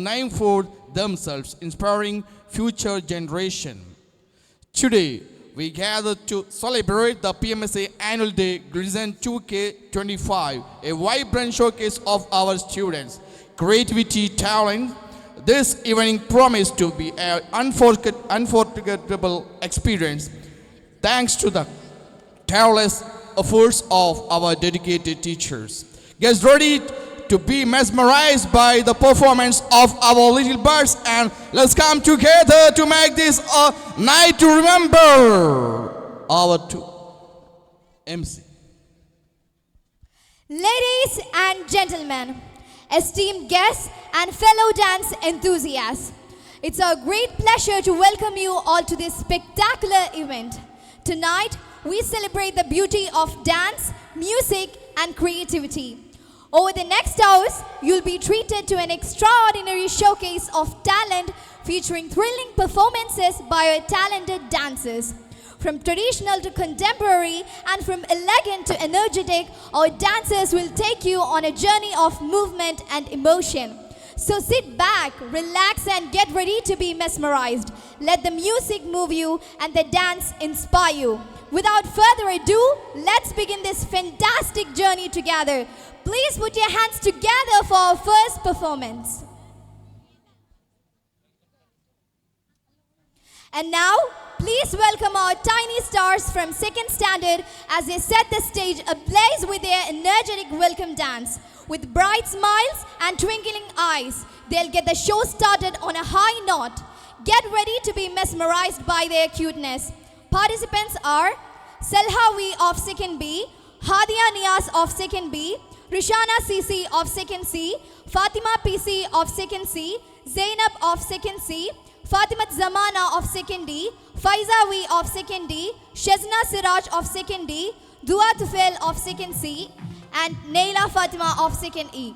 name for themselves, inspiring future generation. Today, we gather to celebrate the PMSA Annual Day Glisten 2K25, a vibrant showcase of our students' creativity, talent. This evening promised to be an unforgettable experience thanks to the tireless efforts of our dedicated teachers. Get ready to be mesmerized by the performance of our little birds, and let's come together to make this a night to remember. Our two MC. Ladies and gentlemen, esteemed guests and fellow dance enthusiasts, it's a great pleasure to welcome you all to this spectacular event. Tonight, we celebrate the beauty of dance, music, and creativity. Over the next hours, you'll be treated to an extraordinary showcase of talent featuring thrilling performances by our talented dancers. From traditional to contemporary and from elegant to energetic, our dancers will take you on a journey of movement and emotion. So sit back, relax, and get ready to be mesmerized. Let the music move you and the dance inspire you. Without further ado, let's begin this fantastic journey together. Please put your hands together for our first performance. And now, please welcome our tiny stars from 2nd standard as they set the stage ablaze with their energetic welcome dance. With bright smiles and twinkling eyes, they'll get the show started on a high note. Get ready to be mesmerized by their cuteness. Participants are Salhawi of 2nd B, Hadia Nias of 2nd B, Rishana CC of 2nd C, Fatima PC of 2nd C, Zainab of 2nd C, Fatimat Zamana of 2nd D, Faiza V of 2nd D, Shazna Siraj of 2nd D, Dua Tufel of 2nd C, and Naila Fatima of 2nd E.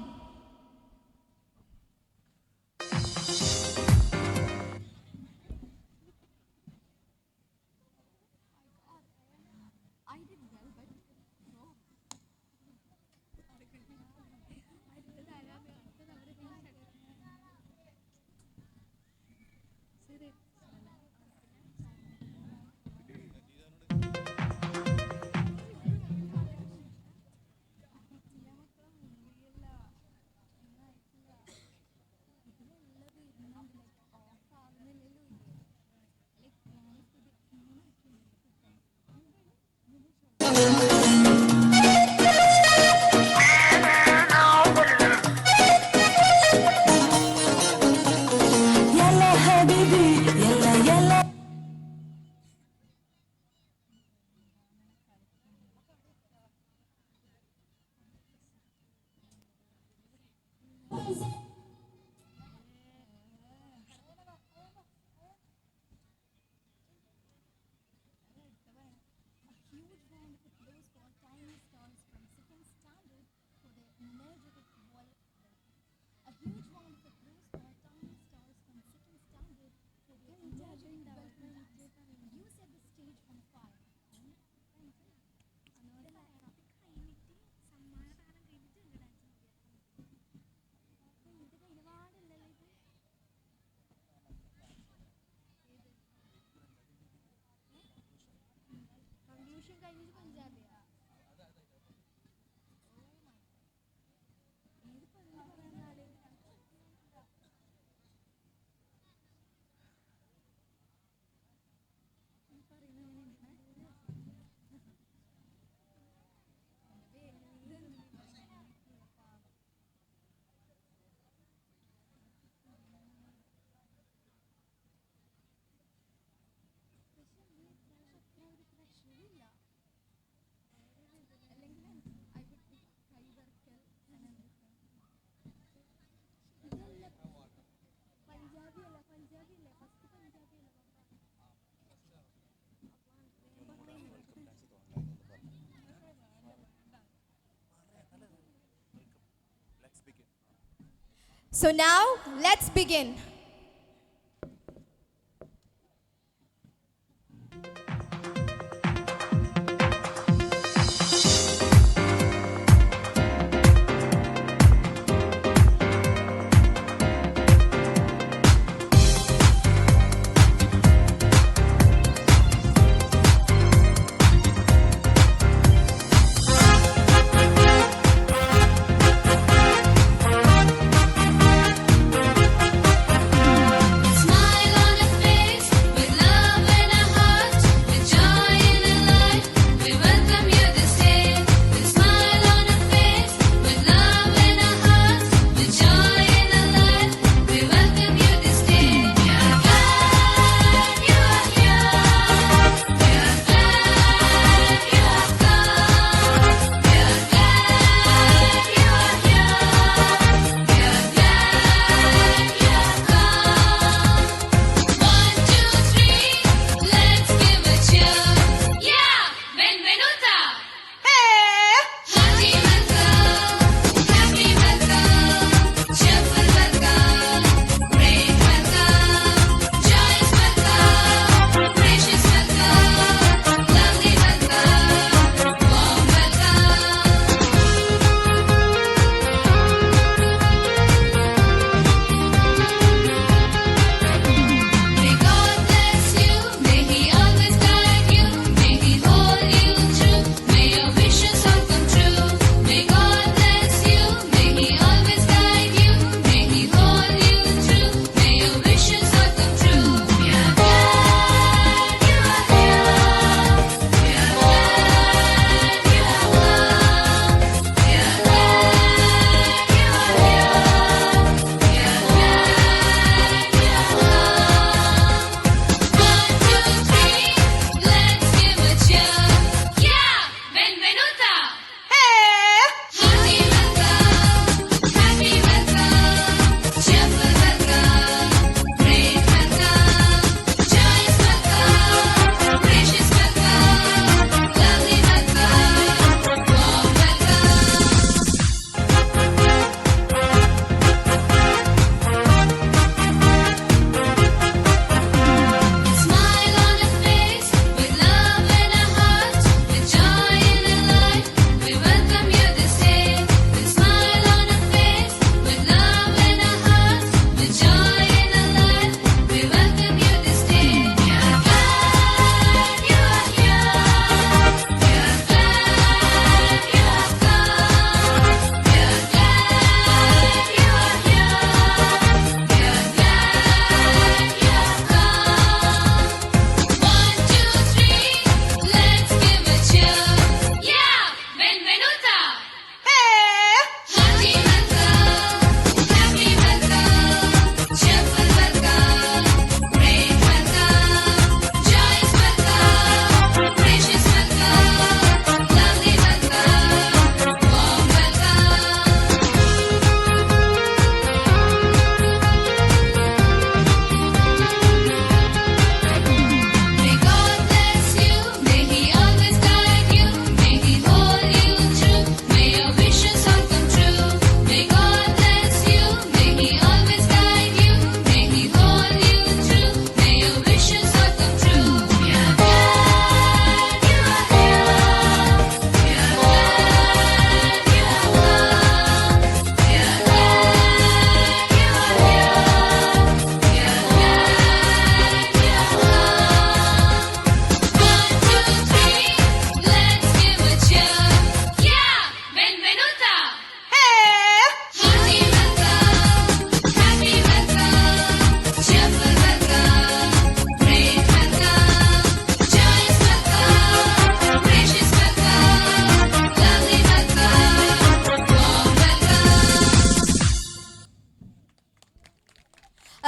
So now, let's begin.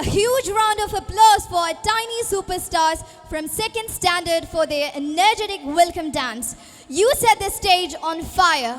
A huge round of applause for our tiny superstars from second standard for their energetic welcome dance. You set the stage on fire.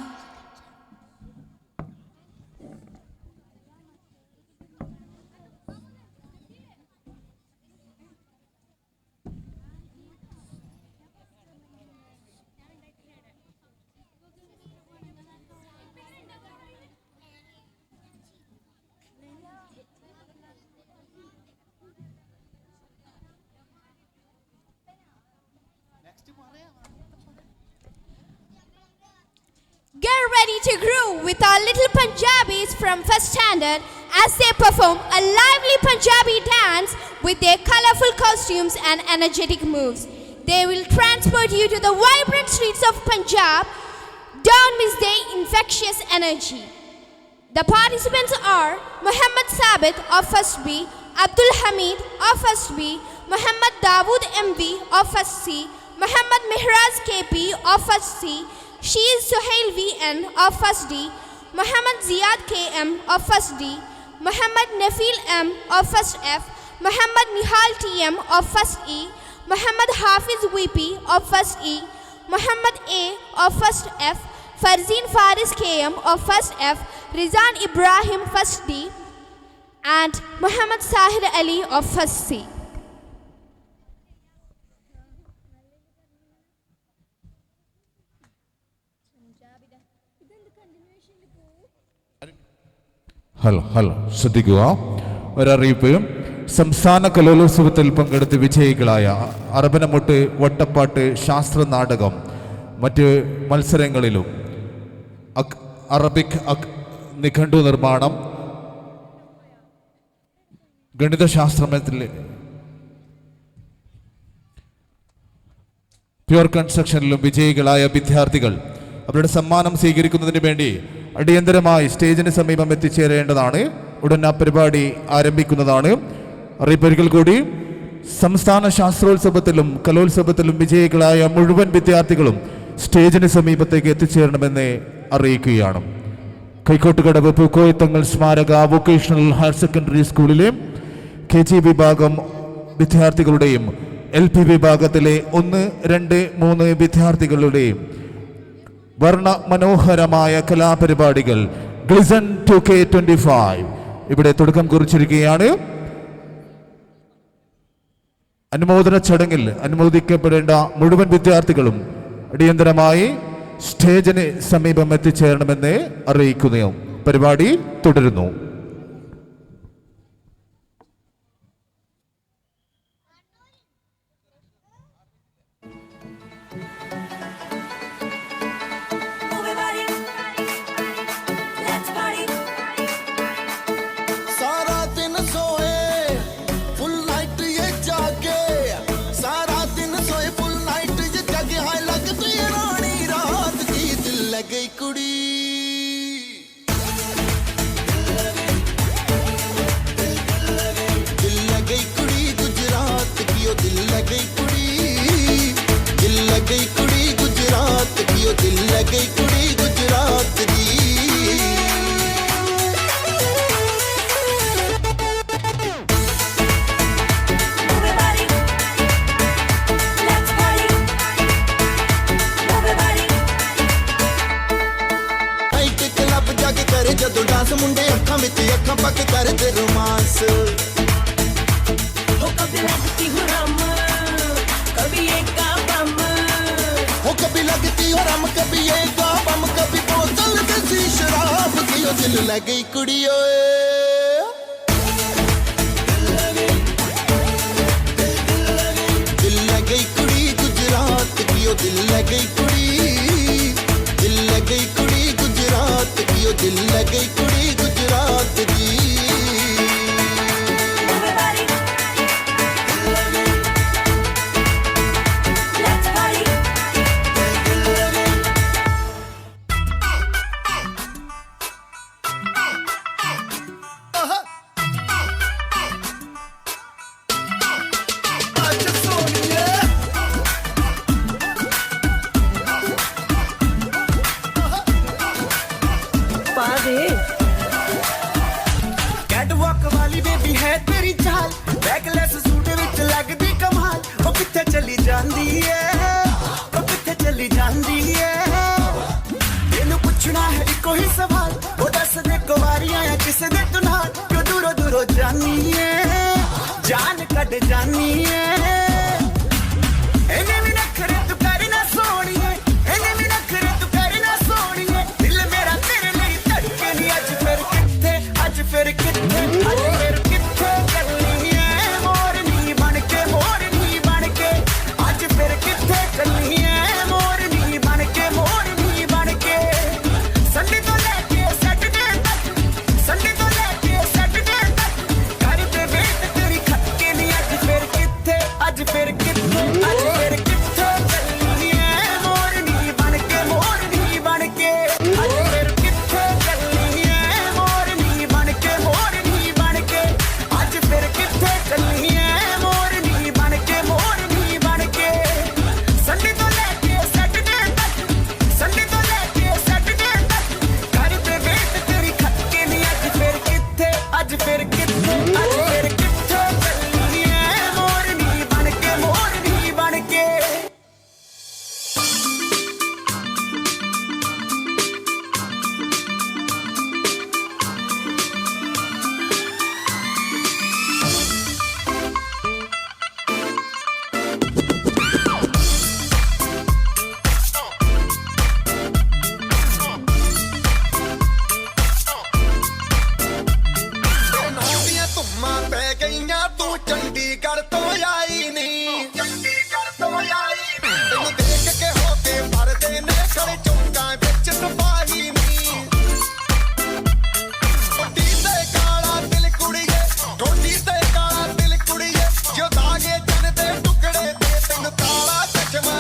Get ready to groove with our little Punjabis from first standard as they perform a lively Punjabi dance with their colorful costumes and energetic moves. They will transport you to the vibrant streets of Punjab. Don't miss their infectious energy. The participants are Muhammad Sabit of First B, Abdul Hamid of First B, Muhammad Dawood MV of First C, Muhammad Mihraz KP of First C, Sheez Suhail VN of First D, Muhammad Ziyad KM of First D, Muhammad Nafil M of First F, Muhammad Nihal TM of First E, Muhammad Hafiz VP of First E, Muhammad A of First F, Farzeen Faris KM of First F, Rizan Ibrahim First D, and Muhammad Sahir Ali of First C. Hello ശ്രദ്ധിക്കുക. ഒരറിയിപ്പ്. സംസ്ഥാന കലോത്സവത്തിൽ പങ്കെടുത്ത് വിജയികളായ അറബനമുട്ട്, വട്ടപ്പാട്ട്, ശാസ്ത്ര നാടകം, മറ്റ് മത്സരങ്ങളിലും Arabic നിഘണ്ടു നിർമ്മാണം, ഗണിതശാസ്ത്രത്തിൽ പ്യൂർ കൺസ്ട്രക്ഷനിലും വിജയികളായ വിദ്യാർത്ഥികൾ അവരുടെ സമ്മാനം സ്വീകരിക്കുന്നതിന് വേണ്ടി അടിയന്തരമായി സ്റ്റേജിന് സമീപം എത്തിച്ചേരേണ്ടതാണ്. ഉടൻ ആ പരിപാടി ആരംഭിക്കുന്നതാണ്. അറിയിപ്പൊരിക്കൽ കൂടി, സംസ്ഥാന ശാസ്ത്രോത്സവത്തിലും കലോത്സവത്തിലും വിജയികളായ മുഴുവൻ വിദ്യാർത്ഥികളും സ്റ്റേജിന് സമീപത്തേക്ക് എത്തിച്ചേരണമെന്ന് അറിയിക്കുകയാണ്. കൈക്കോട്ടുകടവ് പൂക്കോയത്തങ്ങൾ സ്മാരക വൊക്കേഷണൽ ഹയർ സെക്കൻഡറി സ്കൂളിലെ KG വിഭാഗം വിദ്യാർത്ഥികളുടെയും LP വിഭാഗത്തിലെ 1, 2, 3 വിദ്യാർത്ഥികളുടെയും വർണ്ണ മനോഹരമായ കലാപരിപാടികൾ ഗ്ലിസൺ 2K25 ഇവിടെ തുടക്കം കുറിച്ചിരിക്കുകയാണ്. അനുമോദന ചടങ്ങിൽ അനുമോദിക്കപ്പെടേണ്ട മുഴുവൻ വിദ്യാർത്ഥികളും അടിയന്തരമായി സ്റ്റേജിന് സമീപം എത്തിച്ചേരണമെന്ന് അറിയിക്കുന്നു. പരിപാടി തുടരുന്നു. ਜਦੋਂ ਡਾਂਸ ਮੁੰਡੇ ਅੱਖਾਂ ਵਿੱਚ ਅੱਖਾਂ ਪਾ ਕੇ ਕਰਦੇ ਰੋਮਾਂਸ ਹੋ ਕभी लगती हो रम कभी एक का बम हो कभी लगती हो रम कभी एक का बम कभी बोतल देसी शराब की ओ दिल लग गई कुड़ी ओए दिल लग गई कुड़ी गुजरात की ओ दिल लग गई कुड़ी दिल लग गई कुड़ी गुजरात की ओ दिल लग गई कुड़ी गुजरात की कैटवॉक वाली बेबी है तेरी चाह ਬੈਕਲੈਸ ਸੂਟ ਵਿੱਚ ਲੱਗਦੀ ਕਮਾਲ ਉਹ ਕਿੱਥੇ ਚਲੀ ਜਾਂਦੀ ਏ ਉਹ ਕਿੱਥੇ ਚਲੀ ਜਾਂਦੀ ਏ ਇਹਨੂੰ ਪੁੱਛਣਾ ਹੈ ਇੱਕੋ ਹੀ ਸਵਾਲ ਉਹ ਦੱਸ ਦੇ ਕੁਵਾਰੀਆਂ ਆ ਕਿਸੇ ਦੇ ਤੂੰ ਨਾਲ ਕਿਉਂ ਦੂਰੋਂ ਦੂਰੋਂ ਜਾਨੀ ਏ ਜਾਨ ਕੱਢ ਜਾਨੀ ਏ ਇਹਨੇ ਵੀ ਨਖਰੇ ਤੂੰ ਕਰ ਨਾ ਸੋਹਣੀਏ ਇਹਨੇ ਵੀ ਨਖਰੇ ਤੂੰ ਕਰ ਨਾ ਸੋਹਣੀਏ ਦਿਲ ਮੇਰਾ ਤੇਰੇ ਲਈ ਧੜਕੇ ਨਹੀਂ ਅੱਜ ਫਿਰ ਕਿੱਥੇ ਅੱਜ ਫਿਰ ਕਿੱਥੇ ਅੱਜ ਫਿਰ ਕਿੱਥੇ ਚੱਲੀ ਏ ਮੋਰਨੀ ਬਣ ਕੇ ਅੱਜ ਫਿਰ ਕਿੱਥੇ ਚੱਲੀ ਏ ਮੋਰਨੀ ਬਣ ਕੇ ਸੰਡੇ ਤੋਂ ਲੈ ਕੇ ਸੈਟਰਡੇ ਤੱਕ ਸੰਡੇ ਤੋਂ ਲੈ ਕੇ ਸੈਟਰਡੇ ਤੱਕ ਕਰਦੇ ਵੇਟ ਤੇਰੀ ਖੱਕੇ ਨਹੀਂ ਅੱਜ ਫਿਰ ਕਿੱਥੇ ਅੱਜ ਫਿਰ ਕਿੱਥੇ ਅੱਜ ਫਿਰ ਕਿੱਥੇ ਚੱਲੀ ਏ ਮੋਰਨੀ ਬਣ ਕੇ ਅੱਜ ਫਿਰ ਕਿੱਥੇ ਚੱਲੀ ਏ ਮੋਰਨੀ ਬਣ ਕੇ ਅੱਜ ਫਿਰ ਕਿੱਥੇ ਚੱਲੀ ਏ ਮੋਰਨੀ ਬਣ ਕੇ ਸੰਡੇ ਤੋਂ ਲੈ ਕੇ ਸੈਟਰਡੇ ਤੱਕ ਸੰਡੇ ਤੋਂ ਲੈ ਕੇ ਸੈਟਰਡੇ ਤੱਕ ਕਰਦੇ ਵੇਟ ਤੇਰੀ ਖੱਕੇ ਨਹੀਂ ਅੱਜ ਫਿਰ ਕਿੱਥੇ ਅੱਜ ਫਿਰ ਕਿੱਥੇ ਅੱਜ ਫਿਰ ਕਿੱਥੇ ਚੱਲੀ ਏ ਮੋਰਨੀ ਬਣ ਕੇ ਨੌਂਦੀਆਂ ਧੁੰਮਾਂ ਪੈ ਗਈਆਂ ਤੂੰ ਚੰਡੀਗੜ੍ਹ ਤੋਂ ਆਈ ਨੀ ਤੈਨੂੰ ਦੇਖ ਕੇ ਹੋ ਕੇ ਭਰਦੇ ਨੇ ਖੜੇ ਚੌਂਕਾਂ ਵਿੱਚ ਸਿਪਾਹੀ ਨੀ ਟੋਟੀ ਤੇ ਕਾਲਾ ਦਿਲ ਕੁੜੀਏ ਜੋ ਦਾਗੇ ਜਨ ਦੇ ਟੁਕੜੇ ਤੇ ਤੈਨੂੰ ਕਾਲਾ ਚਚਮਾ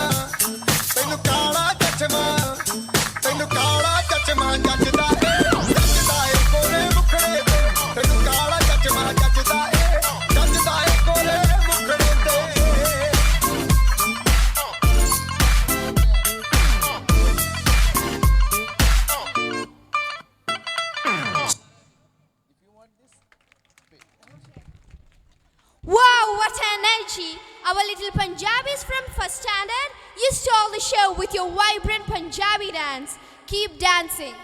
ਜੱਜਦਾ ਏ ਕੋਲੇ ਮੁਖੜੇ ਤੇ ਤੈਨੂੰ ਕਾਲਾ ਚਚਮਾ ਜੱਜਦਾ ਏ ਕੋਲੇ ਮੁਖੜੇ ਤੇ Wow, what an energy! Our little Punjabis from first standard, you stole the show with your vibrant Punjabi dance. Keep dancing.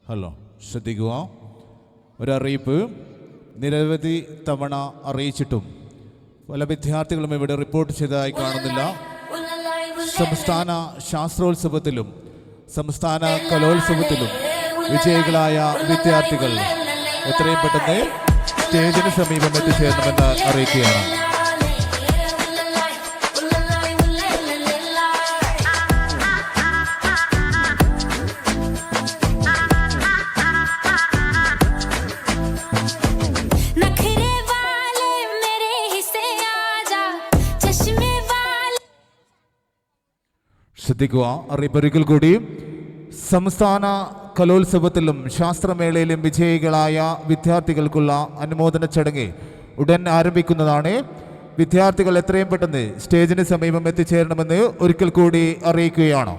Hello ശ്രദ്ധിക്കുക. ഒരറിയിപ്പ്. നിരവധി തവണ അറിയിച്ചിട്ടും പല വിദ്യാർത്ഥികളും ഇവിടെ റിപ്പോർട്ട് ചെയ്തതായി കാണുന്നില്ല. സംസ്ഥാന ശാസ്ത്രോത്സവത്തിലും സംസ്ഥാന കലോത്സവത്തിലും വിജയികളായ വിദ്യാർത്ഥികൾ എത്രയും പെട്ടെന്ന് സ്റ്റേജിന് സമീപം എത്തിച്ചേരണമെന്ന് അറിയിക്കുകയാണ്. ശ്രദ്ധിക്കുക. അറിയിപ്പൊരിക്കൽ കൂടി. സംസ്ഥാന കലോത്സവത്തിലും ശാസ്ത്രമേളയിലും വിജയികളായ വിദ്യാർത്ഥികൾക്കുള്ള അനുമോദന ചടങ്ങ് ഉടൻ ആരംഭിക്കുന്നതാണ്. വിദ്യാർത്ഥികൾ എത്രയും പെട്ടെന്ന് സ്റ്റേജിന് സമീപം എത്തിച്ചേരണമെന്ന് ഒരിക്കൽ കൂടി അറിയിക്കുകയാണ്.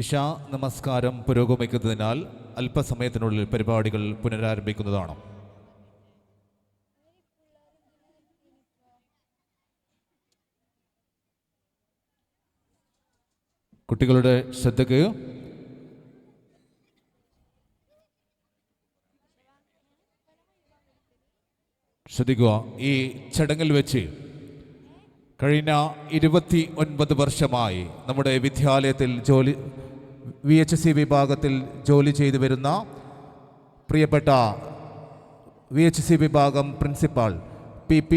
ഇഷാ നമസ്കാരം പുരോഗമിക്കുന്നതിനാൽ അല്പസമയത്തിനുള്ളിൽ പരിപാടികൾ പുനരാരംഭിക്കുന്നതാണ്. കുട്ടികളുടെ ശ്രദ്ധയ്ക്ക് ശ്രദ്ധിക്കുക. ഈ ചടങ്ങിൽ വെച്ച് കഴിഞ്ഞ 29 വർഷമായി നമ്മുടെ വിദ്യാലയത്തിൽ VHC വിഭാഗത്തിൽ ജോലി ചെയ്തു വരുന്ന പ്രിയപ്പെട്ട VHC വിഭാഗം പ്രിൻസിപ്പാൾ PP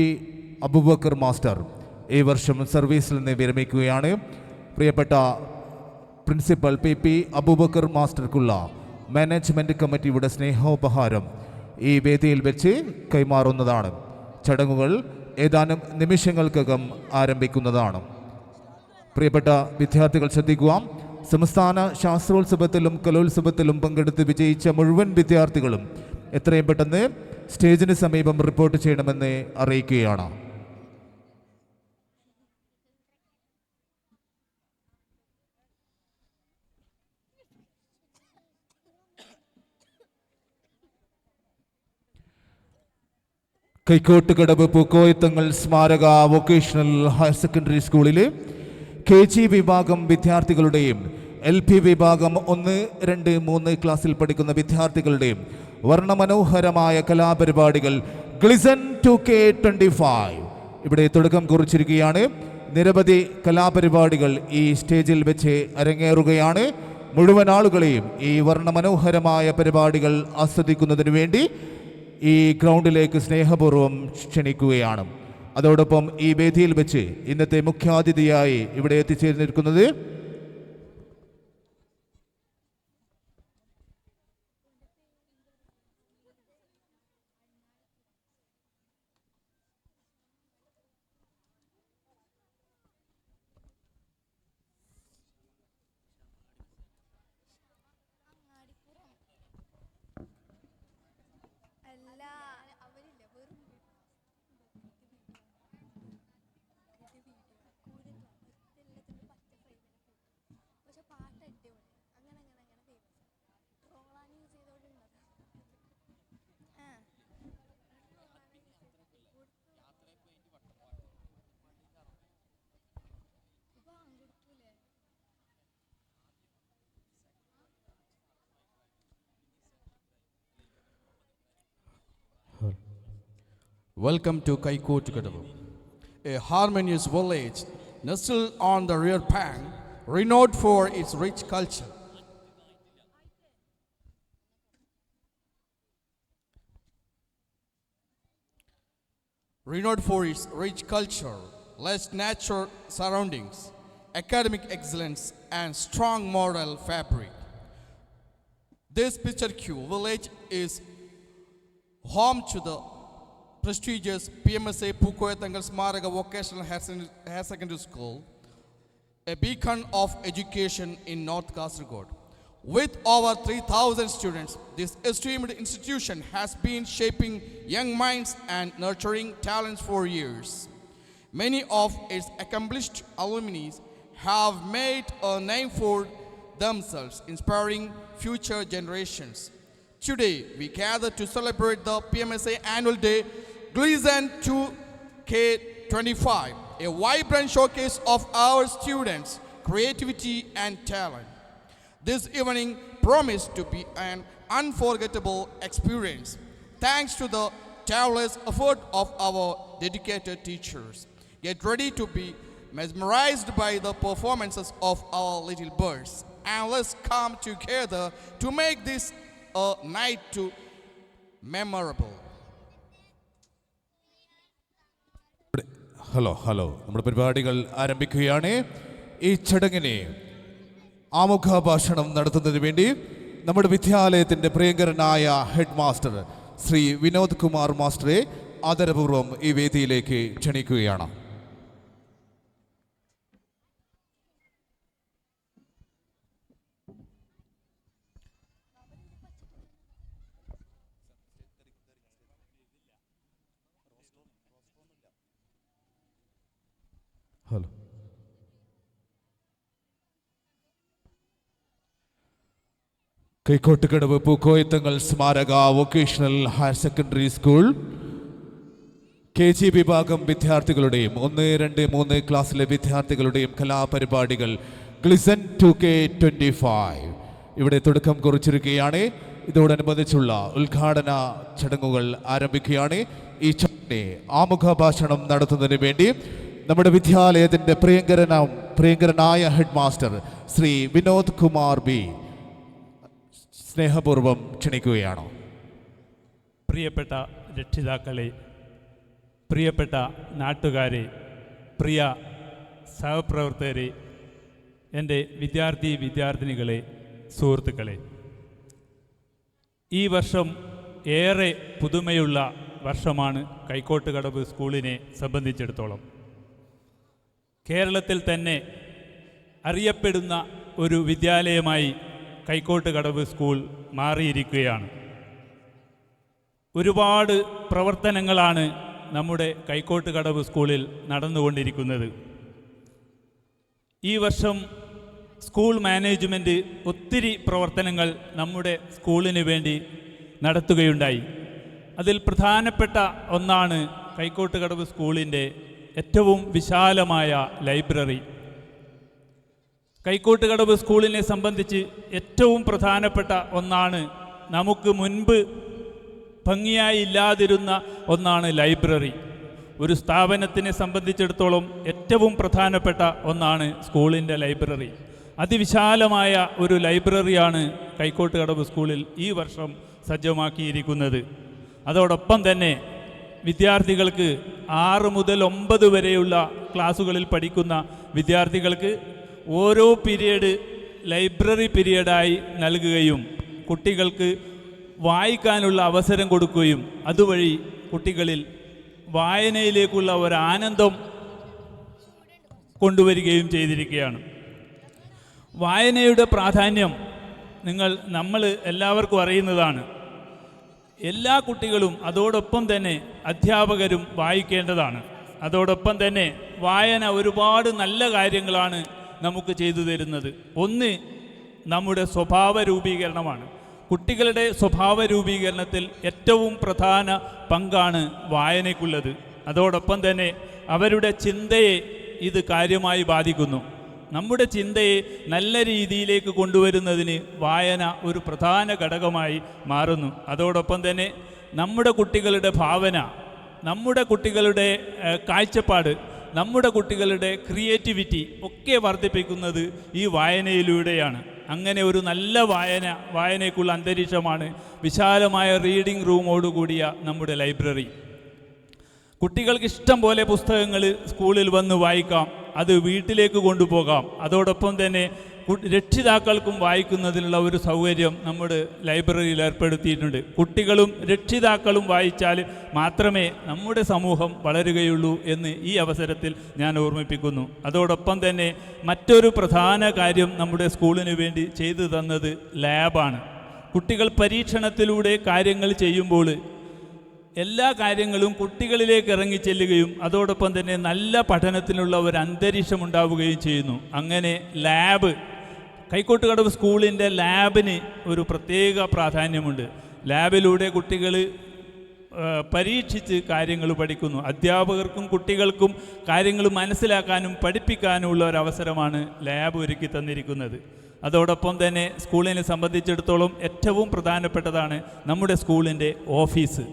അബൂബക്കർ മാസ്റ്റർ ഈ വർഷം സർവീസിൽ നിന്ന് വിരമിക്കുകയാണ്. പ്രിയപ്പെട്ട പ്രിൻസിപ്പൽ PP അബൂബക്കർ മാസ്റ്റർക്കുള്ള മാനേജ്മെൻറ്റ് കമ്മിറ്റിയുടെ സ്നേഹോപഹാരം ഈ വേദിയിൽ വെച്ച് കൈമാറുന്നതാണ്. ചടങ്ങുകൾ ഏതാനും നിമിഷങ്ങൾക്കകം ആരംഭിക്കുന്നതാണ്. പ്രിയപ്പെട്ട വിദ്യാർത്ഥികൾ ശ്രദ്ധിക്കുക. സംസ്ഥാന ശാസ്ത്രോത്സവത്തിലും കലോത്സവത്തിലും പങ്കെടുത്ത് വിജയിച്ച മുഴുവൻ വിദ്യാർത്ഥികളും എത്രയും പെട്ടെന്ന് സ്റ്റേജിന് സമീപം റിപ്പോർട്ട് ചെയ്യണമെന്ന് അറിയിക്കുകയാണ്. കൈക്കോട്ടുകടവ് പൂക്കോയത്തങ്ങൾ സ്മാരക വൊക്കേഷണൽ ഹയർ സെക്കൻഡറി സ്കൂളിലെ KG വിഭാഗം വിദ്യാർത്ഥികളുടെയും LP വിഭാഗം 1, 2, 3 ക്ലാസ്സിൽ പഠിക്കുന്ന വിദ്യാർത്ഥികളുടെയും വർണ്ണമനോഹരമായ കലാപരിപാടികൾ ഗ്ലിസൺ 2K25 ഇവിടെ തുടക്കം കുറിച്ചിരിക്കുകയാണ്. നിരവധി കലാപരിപാടികൾ ഈ സ്റ്റേജിൽ വെച്ച് അരങ്ങേറുകയാണ്. മുഴുവൻ ആളുകളെയും ഈ വർണ്ണമനോഹരമായ പരിപാടികൾ ആസ്വദിക്കുന്നതിന് വേണ്ടി ഈ ഗ്രൗണ്ടിലേക്ക് സ്നേഹപൂർവ്വം ക്ഷണിക്കുകയാണ്. അതോടൊപ്പം ഈ വേദിയിൽ വെച്ച് ഇന്നത്തെ മുഖ്യാതിഥിയായി ഇവിടെ എത്തിച്ചേർന്നിരിക്കുന്നത് Welcome to Kaikotukadavu, a harmonious village nestled on the rear bank, renowned for its rich culture. Lush natural surroundings, academic excellence, and strong moral fabric. This picturesque village is home to the prestigious PMSA Pukoyatangal Smaraga Vocational Higher Secondary School, a beacon of education in North Kasaragod. With over 3,000 students, this esteemed institution has been shaping young minds and nurturing talents for years. Many of its accomplished alumni have made a name for themselves, inspiring future generations. Today, we gather to celebrate the PMSA Annual Day Gleason 2K25, a vibrant showcase of our students' creativity and talent. This evening promised to be an unforgettable experience, thanks to the tireless effort of our dedicated teachers. Get ready to be mesmerized by the performances of our little birds, and let's come together to make this a night to memorable. Hello നമ്മുടെ പരിപാടികൾ ആരംഭിക്കുകയാണ്. ഈ ചടങ്ങിനെ ആമുഖ ഭാഷണം നടത്തുന്നതിന് വേണ്ടി നമ്മുടെ വിദ്യാലയത്തിൻ്റെ പ്രിയങ്കരനായ ഹെഡ് മാസ്റ്റർ ശ്രീ വിനോദ് കുമാർ മാസ്റ്ററെ ആദരപൂർവ്വം ഈ വേദിയിലേക്ക് ക്ഷണിക്കുകയാണ്. ഹലോ കൈക്കോട്ടുകടവ് പൂക്കോയത്തങ്ങൾ സ്മാരക vocational higher secondary school KG വിഭാഗം വിദ്യാർത്ഥികളുടെയും 1, 2, 3 ക്ലാസ്സിലെ വിദ്യാർത്ഥികളുടെയും കലാപരിപാടികൾ ഗ്ലിസൺ 2K25 ഇവിടെ തുടക്കം കുറിച്ചിരിക്കുകയാണ്. ഇതോടനുബന്ധിച്ചുള്ള ഉദ്ഘാടന ചടങ്ങുകൾ ആരംഭിക്കുകയാണ്. ഈ ചടങ്ങിനെ ആമുഖ ഭാഷണം നടത്തുന്നതിന് വേണ്ടി നമ്മുടെ വിദ്യാലയത്തിൻ്റെ പ്രിയങ്കരനായ head master Shri Vinod Kumar B സ്നേഹപൂർവ്വം ക്ഷണിക്കുകയാണ്. പ്രിയപ്പെട്ട രക്ഷിതാക്കളെ, പ്രിയപ്പെട്ട നാട്ടുകാരെ, പ്രിയ സഹപ്രവർത്തകരെ, എൻ്റെ വിദ്യാർത്ഥിനികളെ, സുഹൃത്തുക്കളെ, ഈ വർഷം ഏറെ പുതുമയുള്ള വർഷമാണ് കൈക്കോട്ടുകടവ് സ്കൂളിനെ സംബന്ധിച്ചിടത്തോളം. കേരളത്തിൽ തന്നെ അറിയപ്പെടുന്ന ഒരു വിദ്യാലയമായി കൈക്കോട്ടുകടവ് സ്കൂൾ മാറിയിരിക്കുകയാണ്. ഒരുപാട് പ്രവർത്തനങ്ങളാണ് നമ്മുടെ കൈക്കോട്ടുകടവ് സ്കൂളിൽ നടന്നുകൊണ്ടിരിക്കുന്നത്. ഈ വർഷം സ്കൂൾ മാനേജ്മെൻറ്റ് ഒത്തിരി പ്രവർത്തനങ്ങൾ നമ്മുടെ സ്കൂളിന് വേണ്ടി നടത്തുകയുണ്ടായി. അതിൽ പ്രധാനപ്പെട്ട ഒന്നാണ് കൈക്കോട്ടുകടവ് സ്കൂളിൻ്റെ ഏറ്റവും വിശാലമായ ലൈബ്രറി. കൈക്കോട്ടുകടവ് സ്കൂളിനെ സംബന്ധിച്ച് ഏറ്റവും പ്രധാനപ്പെട്ട ഒന്നാണ്, നമുക്ക് മുൻപ് ഭംഗിയായി ഇല്ലാതിരുന്ന ഒന്നാണ് ലൈബ്രറി. ഒരു സ്ഥാപനത്തിനെ സംബന്ധിച്ചിടത്തോളം ഏറ്റവും പ്രധാനപ്പെട്ട ഒന്നാണ് സ്കൂളിൻ്റെ ലൈബ്രറി. അതിവിശാലമായ ഒരു ലൈബ്രറിയാണ് കൈക്കോട്ടുകടവ് സ്കൂളിൽ ഈ വർഷം സജ്ജമാക്കിയിരിക്കുന്നത്. അതോടൊപ്പം തന്നെ വിദ്യാർത്ഥികൾക്ക് 6 മുതൽ 9 വരെയുള്ള ക്ലാസ്സുകളിൽ പഠിക്കുന്ന വിദ്യാർത്ഥികൾക്ക് ഓരോ പീരീഡ് ലൈബ്രറി പീരീഡായി നൽകുകയും കുട്ടികൾക്ക് വായിക്കാനുള്ള അവസരം കൊടുക്കുകയും അതുവഴി കുട്ടികളിൽ വായനയിലേക്കുള്ള ഒരാനന്ദം കൊണ്ടുവരികയും ചെയ്തിരിക്കുകയാണ്. വായനയുടെ പ്രാധാന്യം നമ്മൾ എല്ലാവർക്കും അറിയുന്നതാണ്. എല്ലാ കുട്ടികളും അതോടൊപ്പം തന്നെ അധ്യാപകരും വായിക്കേണ്ടതാണ്. അതോടൊപ്പം തന്നെ വായന ഒരുപാട് നല്ല കാര്യങ്ങളാണ് നമുക്ക് ചെയ്തു തരുന്നത്. ഒന്ന്, നമ്മുടെ സ്വഭാവ രൂപീകരണമാണ്. കുട്ടികളുടെ സ്വഭാവ രൂപീകരണത്തിൽ ഏറ്റവും പ്രധാന പങ്കാണ് വായനയ്ക്കുള്ളത്. അതോടൊപ്പം തന്നെ അവരുടെ ചിന്തയെ ഇത് കാര്യമായി ബാധിക്കുന്നു. നമ്മുടെ ചിന്തയെ നല്ല രീതിയിലേക്ക് കൊണ്ടുവരുന്നതിന് വായന ഒരു പ്രധാന ഘടകമായി മാറുന്നു. അതോടൊപ്പം തന്നെ നമ്മുടെ കുട്ടികളുടെ ഭാവന, നമ്മുടെ കുട്ടികളുടെ കാഴ്ചപ്പാട്, നമ്മുടെ കുട്ടികളുടെ ക്രിയേറ്റിവിറ്റി ഒക്കെ വർദ്ധിപ്പിക്കുന്നത് ഈ വായനയിലൂടെയാണ്. അങ്ങനെ ഒരു നല്ല വായനയ്ക്കുള്ള അന്തരീക്ഷമാണ് വിശാലമായ റീഡിംഗ് റൂമോടുകൂടിയ നമ്മുടെ ലൈബ്രറി. കുട്ടികൾക്ക് ഇഷ്ടം പോലെ പുസ്തകങ്ങൾ സ്കൂളിൽ വന്ന് വായിക്കാം, അത് വീട്ടിലേക്ക് കൊണ്ടുപോകാം. അതോടൊപ്പം തന്നെ രക്ഷിതാക്കൾക്കും വായിക്കുന്നതിനുള്ള ഒരു സൗകര്യം നമ്മുടെ ലൈബ്രറിയിൽ ഏർപ്പെടുത്തിയിട്ടുണ്ട്. കുട്ടികളും രക്ഷിതാക്കളും വായിച്ചാൽ മാത്രമേ നമ്മുടെ സമൂഹം വളരുകയുള്ളൂ എന്ന് ഈ അവസരത്തിൽ ഞാൻ ഓർമ്മിപ്പിക്കുന്നു. അതോടൊപ്പം തന്നെ മറ്റൊരു പ്രധാന കാര്യം നമ്മുടെ സ്കൂളിന് വേണ്ടി ചെയ്തു തന്നത് ലാബാണ്. കുട്ടികൾ പരീക്ഷണത്തിലൂടെ കാര്യങ്ങൾ ചെയ്യുമ്പോൾ എല്ലാ കാര്യങ്ങളും കുട്ടികളിലേക്ക് ഇറങ്ങിച്ചെല്ലുകയും അതോടൊപ്പം തന്നെ നല്ല പഠനത്തിനുള്ള ഒരു അന്തരീക്ഷം ഉണ്ടാവുകയും ചെയ്യുന്നു. അങ്ങനെ ലാബ്, കൈക്കോട്ടുകടവ് സ്കൂളിൻ്റെ ലാബിന് ഒരു പ്രത്യേക പ്രാധാന്യമുണ്ട്. ലാബിലൂടെ കുട്ടികൾ പരീക്ഷിച്ച് കാര്യങ്ങൾ പഠിക്കുന്നു. അധ്യാപകർക്കും കുട്ടികൾക്കും കാര്യങ്ങൾ മനസ്സിലാക്കാനും പഠിപ്പിക്കാനുമുള്ള ഒരവസരമാണ് ലാബ് ഒരുക്കി തന്നിരിക്കുന്നത്. അതോടൊപ്പം തന്നെ സ്കൂളിനെ സംബന്ധിച്ചിടത്തോളം ഏറ്റവും പ്രധാനപ്പെട്ടതാണ് നമ്മുടെ സ്കൂളിൻ്റെ ഓഫീസ്.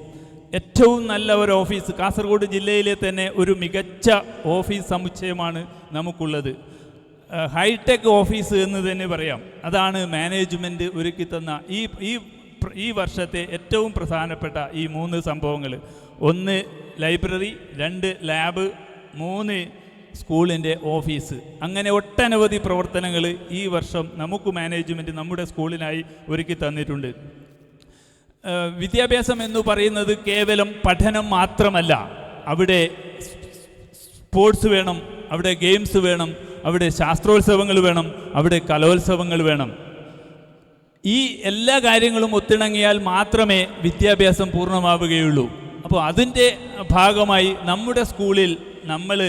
ഏറ്റവും നല്ല ഒരു ഓഫീസ്, കാസർഗോഡ് ജില്ലയിലെ തന്നെ ഒരു മികച്ച ഓഫീസ് സമുച്ചയമാണ് നമുക്കുള്ളത്. ഹൈടെക് ഓഫീസ് എന്ന് തന്നെ പറയാം. അതാണ് മാനേജ്മെൻറ്റ് ഒരുക്കി തന്ന ഈ വർഷത്തെ ഏറ്റവും പ്രധാനപ്പെട്ട ഈ 3 സംഭവങ്ങൾ. 1 ലൈബ്രറി, 2 ലാബ്, 3 സ്കൂളിൻ്റെ ഓഫീസ്. അങ്ങനെ ഒട്ടനവധി പ്രവർത്തനങ്ങൾ ഈ വർഷം നമുക്ക് മാനേജ്മെൻറ്റ് നമ്മുടെ സ്കൂളിനായി ഒരുക്കി തന്നിട്ടുണ്ട്. വിദ്യാഭ്യാസം എന്ന് പറയുന്നത് കേവലം പഠനം മാത്രമല്ല. അവിടെ സ്പോർട്സ് വേണം, അവിടെ ഗെയിംസ് വേണം, അവിടെ ശാസ്ത്രോത്സവങ്ങൾ വേണം, അവിടെ കലോത്സവങ്ങൾ വേണം. ഈ എല്ലാ കാര്യങ്ങളും ഒത്തിണങ്ങിയാൽ മാത്രമേ വിദ്യാഭ്യാസം പൂർണ്ണമാവുകയുള്ളൂ. അപ്പോൾ അതിൻ്റെ ഭാഗമായി നമ്മുടെ സ്കൂളിൽ നമ്മൾ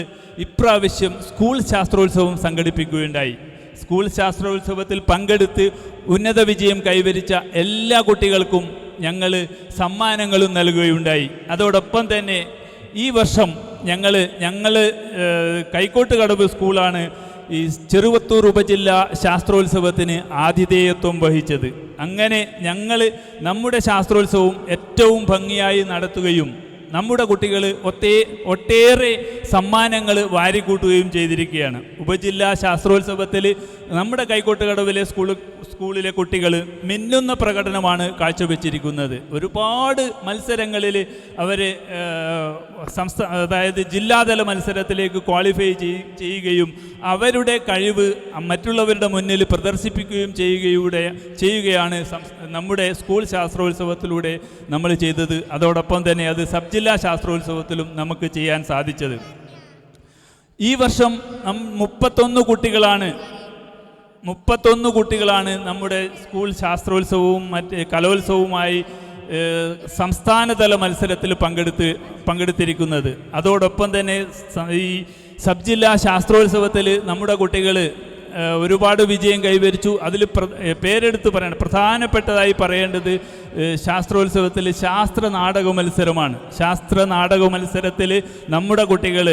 ഇപ്രാവശ്യം സ്കൂൾ ശാസ്ത്രോത്സവം സംഘടിപ്പിക്കുകയുണ്ടായി. സ്കൂൾ ശാസ്ത്രോത്സവത്തിൽ പങ്കെടുത്ത് ഉന്നത വിജയം കൈവരിച്ച എല്ലാ കുട്ടികൾക്കും ഞങ്ങൾ സമ്മാനങ്ങളും നൽകുകയുണ്ടായി. അതോടൊപ്പം തന്നെ ഈ വർഷം ഞങ്ങൾ കൈക്കോട്ടുകടവ് സ്കൂളാണ് ഈ ചെറുവത്തൂർ ഉപജില്ല ശാസ്ത്രോത്സവത്തിന് ആതിഥേയത്വം വഹിച്ചത്. അങ്ങനെ ഞങ്ങൾ നമ്മുടെ ശാസ്ത്രോത്സവം ഏറ്റവും ഭംഗിയായി നടത്തുകയും നമ്മുടെ കുട്ടികൾ ഒട്ടേറെ സമ്മാനങ്ങൾ വാരിക്കൂട്ടുകയും ചെയ്തിരിക്കുകയാണ്. ഉപജില്ലാ ശാസ്ത്രോത്സവത്തിൽ നമ്മുടെ കൈക്കോട്ടുകടവിലെ സ്കൂളിലെ കുട്ടികൾ മിന്നുന്ന പ്രകടനമാണ് കാഴ്ചവെച്ചിരിക്കുന്നത്. ഒരുപാട് മത്സരങ്ങളിൽ അവർ അതായത് ജില്ലാതല മത്സരത്തിലേക്ക് ക്വാളിഫൈ ചെയ്യുകയും അവരുടെ കഴിവ് മറ്റുള്ളവരുടെ മുന്നിൽ പ്രദർശിപ്പിക്കുകയും ചെയ്യുകയാണ് നമ്മുടെ സ്കൂൾ ശാസ്ത്രോത്സവത്തിലൂടെ നമ്മൾ ചെയ്തത്. അതോടൊപ്പം തന്നെ അത് സബ് ജില്ലാ ശാസ്ത്രോത്സവത്തിലും നമുക്ക് ചെയ്യാൻ സാധിച്ചത്. ഈ വർഷം 31 കുട്ടികളാണ് നമ്മുടെ സ്കൂൾ ശാസ്ത്രോത്സവവും മറ്റ് കലോത്സവവുമായി സംസ്ഥാനതല മത്സരത്തിൽ പങ്കെടുത്തിരിക്കുന്നത്. അതോടൊപ്പം തന്നെ ഈ സബ് ജില്ലാ ശാസ്ത്രോത്സവത്തിൽ നമ്മുടെ കുട്ടികൾ ഒരുപാട് വിജയം കൈവരിച്ചു. അതിൽ പേരെടുത്ത് പറയണം, പ്രധാനപ്പെട്ടതായി പറയേണ്ടത് ശാസ്ത്രോത്സവത്തിൽ ശാസ്ത്ര നാടക മത്സരമാണ്. ശാസ്ത്ര നാടക മത്സരത്തിൽ നമ്മുടെ കുട്ടികൾ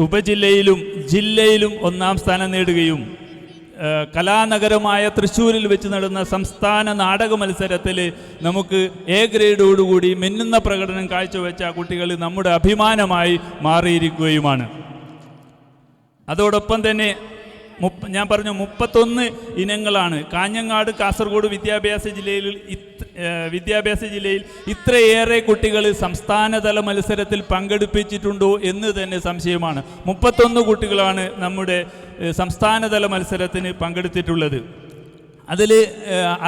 ഉപജില്ലയിലും ജില്ലയിലും 1-ാം സ്ഥാനം നേടുകയും കലാനഗരമായ തൃശ്ശൂരിൽ വെച്ച് നടന്ന സംസ്ഥാന നാടക മത്സരത്തിൽ നമുക്ക് എ ഗ്രേഡോടുകൂടി മിന്നുന്ന പ്രകടനം കാഴ്ചവെച്ച കുട്ടികൾ നമ്മുടെ അഭിമാനമായി മാറിയിരിക്കുകയുമാണ്. അതോടൊപ്പം തന്നെ ഞാൻ പറഞ്ഞു 31 ഇനങ്ങളാണ്. കാഞ്ഞങ്ങാട് കാസർഗോഡ് വിദ്യാഭ്യാസ ജില്ലയിൽ ഇത്രയേറെ കുട്ടികൾ സംസ്ഥാനതല മത്സരത്തിൽ പങ്കെടുപ്പിച്ചിട്ടുണ്ടോ എന്ന് തന്നെ സംശയമാണ്. 31 കുട്ടികളാണ് നമ്മുടെ സംസ്ഥാനതല മത്സരത്തിന് പങ്കെടുത്തിട്ടുള്ളത്. അതിൽ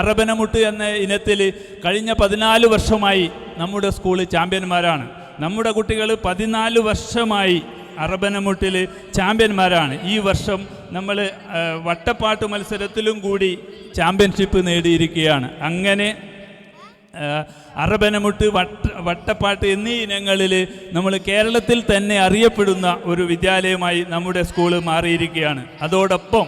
അറബനമുട്ട് എന്ന ഇനത്തിൽ കഴിഞ്ഞ 14 വർഷമായി നമ്മുടെ സ്കൂൾ ചാമ്പ്യന്മാരാണ്. നമ്മുടെ കുട്ടികൾ 14 വർഷമായി അറബനമുട്ടിൽ ചാമ്പ്യന്മാരാണ്. ഈ വർഷം നമ്മൾ വട്ടപ്പാട്ട് മത്സരത്തിലും കൂടി ചാമ്പ്യൻഷിപ്പ് നേടിയിരിക്കുകയാണ്. അങ്ങനെ അറബനമുട്ട് വട്ടപ്പാട്ട് എന്നീ ഇനങ്ങളിൽ നമ്മൾ കേരളത്തിൽ തന്നെ അറിയപ്പെടുന്ന ഒരു വിദ്യാലയമായി നമ്മുടെ സ്കൂള് മാറിയിരിക്കുകയാണ്. അതോടൊപ്പം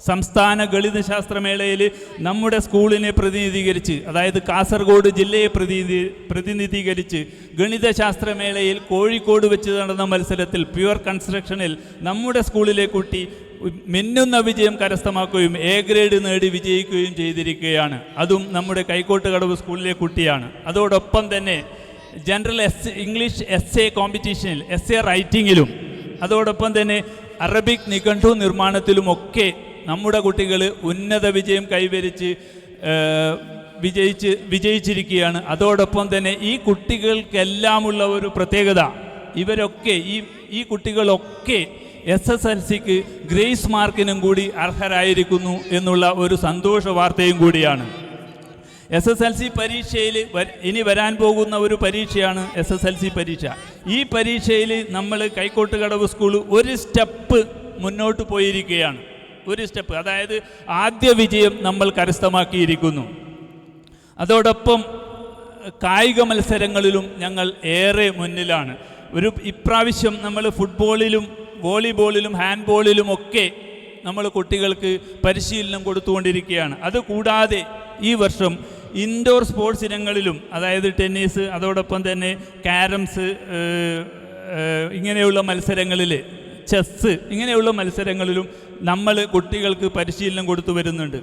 സംസ്ഥാന ഗണിതശാസ്ത്രമേളയിൽ നമ്മുടെ സ്കൂളിനെ പ്രതിനിധീകരിച്ച്, അതായത് കാസർഗോഡ് ജില്ലയെ പ്രതിനിധീകരിച്ച് ഗണിതശാസ്ത്രമേളയിൽ കോഴിക്കോട് വെച്ച് നടന്ന മത്സരത്തിൽ പ്യുവർ കൺസ്ട്രക്ഷനിൽ നമ്മുടെ സ്കൂളിലെ കുട്ടി മിന്നുന്ന വിജയം കരസ്ഥമാക്കുകയും എ ഗ്രേഡ് നേടി വിജയിക്കുകയും ചെയ്തിരിക്കുകയാണ്. അതും നമ്മുടെ കൈക്കോട്ടുകടവ് സ്കൂളിലെ കുട്ടിയാണ്. അതോടൊപ്പം തന്നെ ജനറൽ ഇംഗ്ലീഷ് എസ് എ കോമ്പറ്റീഷനിൽ എസ് എ റൈറ്റിങ്ങിലും അതോടൊപ്പം തന്നെ അറബിക് നിഘണ്ടു നിർമ്മാണത്തിലുമൊക്കെ നമ്മുടെ കുട്ടികൾ ഉന്നത വിജയം കൈവരിച്ച് വിജയിച്ചിരിക്കുകയാണ്. അതോടൊപ്പം തന്നെ ഈ കുട്ടികൾക്കെല്ലാമുള്ള ഒരു പ്രത്യേകത, ഇവരൊക്കെ ഈ കുട്ടികളൊക്കെ SSLCക്ക് ഗ്രേസ് മാർക്കിനും കൂടി അർഹരായിരിക്കുന്നു എന്നുള്ള ഒരു സന്തോഷ വാർത്തയും കൂടിയാണ്. SSLC പരീക്ഷയിൽ ഇനി വരാൻ പോകുന്ന ഒരു പരീക്ഷയാണ് SSLC പരീക്ഷ. ഈ പരീക്ഷയിൽ നമ്മൾ കൈക്കോട്ടുകടവ് സ്കൂൾ ഒരു സ്റ്റെപ്പ് മുന്നോട്ട് പോയിരിക്കുകയാണ്. ഒരു സ്റ്റെപ്പ്, അതായത് ആദ്യ വിജയം നമ്മൾ കരസ്ഥമാക്കിയിരിക്കുന്നു. അതോടൊപ്പം കായിക മത്സരങ്ങളിലും ഞങ്ങൾ ഏറെ മുന്നിലാണ്. ഇപ്രാവശ്യം നമ്മൾ ഫുട്ബോളിലും വോളിബോളിലും ഹാൻഡ്ബോളിലും ഒക്കെ നമ്മൾ കുട്ടികൾക്ക് പരിശീലനം കൊടുത്തുകൊണ്ടിരിക്കുകയാണ്. അതുകൂടാതെ ഈ വർഷം ഇൻഡോർ സ്പോർട്സ് ഇനങ്ങളിലും, അതായത് ടെന്നീസ്, അതോടൊപ്പം തന്നെ ക്യാരംസ്, ഇങ്ങനെയുള്ള മത്സരങ്ങളിൽ ചെസ്സ്, ഇങ്ങനെയുള്ള മത്സരങ്ങളിലും നമ്മൾ കുട്ടികൾക്ക് പരിശീലനം കൊടുത്തു വരുന്നുണ്ട്.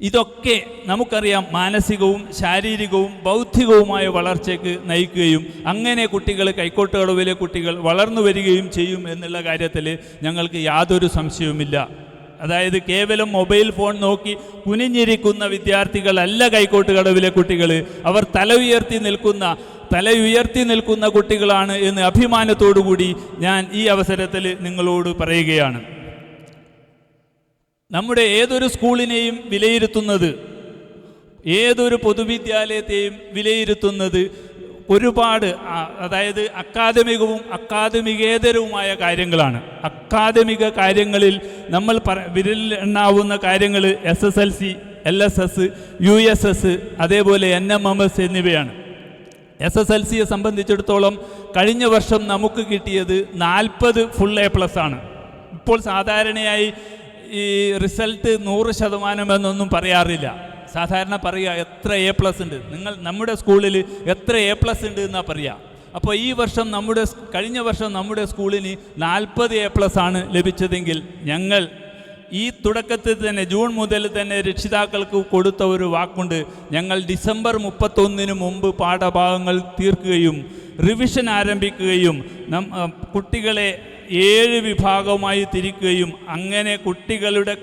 ഇതൊക്കെ നമുക്കറിയാം മാനസികവും ശാരീരികവും ബൗദ്ധികവുമായ വളർച്ചയ്ക്ക് നയിക്കുകയും അങ്ങനെ കുട്ടികൾ കൈക്കോട്ടുകടവിലെ കുട്ടികൾ വളർന്നു വരികയും ചെയ്യും എന്നുള്ള കാര്യത്തിൽ ഞങ്ങൾക്ക് യാതൊരു സംശയവുമില്ല. അതായത് കേവലം മൊബൈൽ ഫോൺ നോക്കി കുനിഞ്ഞിരിക്കുന്ന വിദ്യാർത്ഥികളല്ല കൈക്കോട്ടുകടവിലെ കുട്ടികൾ. അവർ തല ഉയർത്തി നിൽക്കുന്ന കുട്ടികളാണ് എന്ന് അഭിമാനത്തോടു കൂടി ഞാൻ ഈ അവസരത്തിൽ നിങ്ങളോട് പറയുകയാണ്. നമ്മുടെ ഏതൊരു സ്കൂളിനെയും വിലയിരുത്തുന്നത്, ഏതൊരു പൊതുവിദ്യാലയത്തെയും വിലയിരുത്തുന്നത് ഒരുപാട്, അതായത് അക്കാദമികവും അക്കാദമികേതരവുമായ കാര്യങ്ങളാണ്. അക്കാദമിക കാര്യങ്ങളിൽ നമ്മൾ വിരലെണ്ണാവുന്ന കാര്യങ്ങൾ SSLC, LSS, USS, അതേപോലെ NMMS എന്നിവയാണ്. SSLCയെ സംബന്ധിച്ചിടത്തോളം കഴിഞ്ഞ വർഷം നമുക്ക് കിട്ടിയത് 40 ഫുൾ A+ ആണ്. ഇപ്പോൾ സാധാരണയായി ഈ റിസൾട്ട് 100% എന്നൊന്നും പറയാറില്ല. സാധാരണ പറയുക എത്ര A+ ഉണ്ട്, നമ്മുടെ സ്കൂളിൽ എത്ര A+ ഉണ്ട് എന്നാ പറയുക. അപ്പോൾ ഈ വർഷം കഴിഞ്ഞ വർഷം നമ്മുടെ സ്കൂളിന് 40 A+ ആണ് ലഭിച്ചതെങ്കിൽ ഞങ്ങൾ ഈ തുടക്കത്തിൽ തന്നെ ജൂൺ മുതൽ തന്നെ രക്ഷിതാക്കൾക്ക് കൊടുത്ത ഒരു വാക്കുണ്ട്. ഞങ്ങൾ ഡിസംബർ 31 മുമ്പ് പാഠഭാഗങ്ങൾ തീർക്കുകയും റിവിഷൻ ആരംഭിക്കുകയും കുട്ടികളെ 7 വിഭാഗമായി തിരിക്കുകയും അങ്ങനെ കുട്ടികളുടെ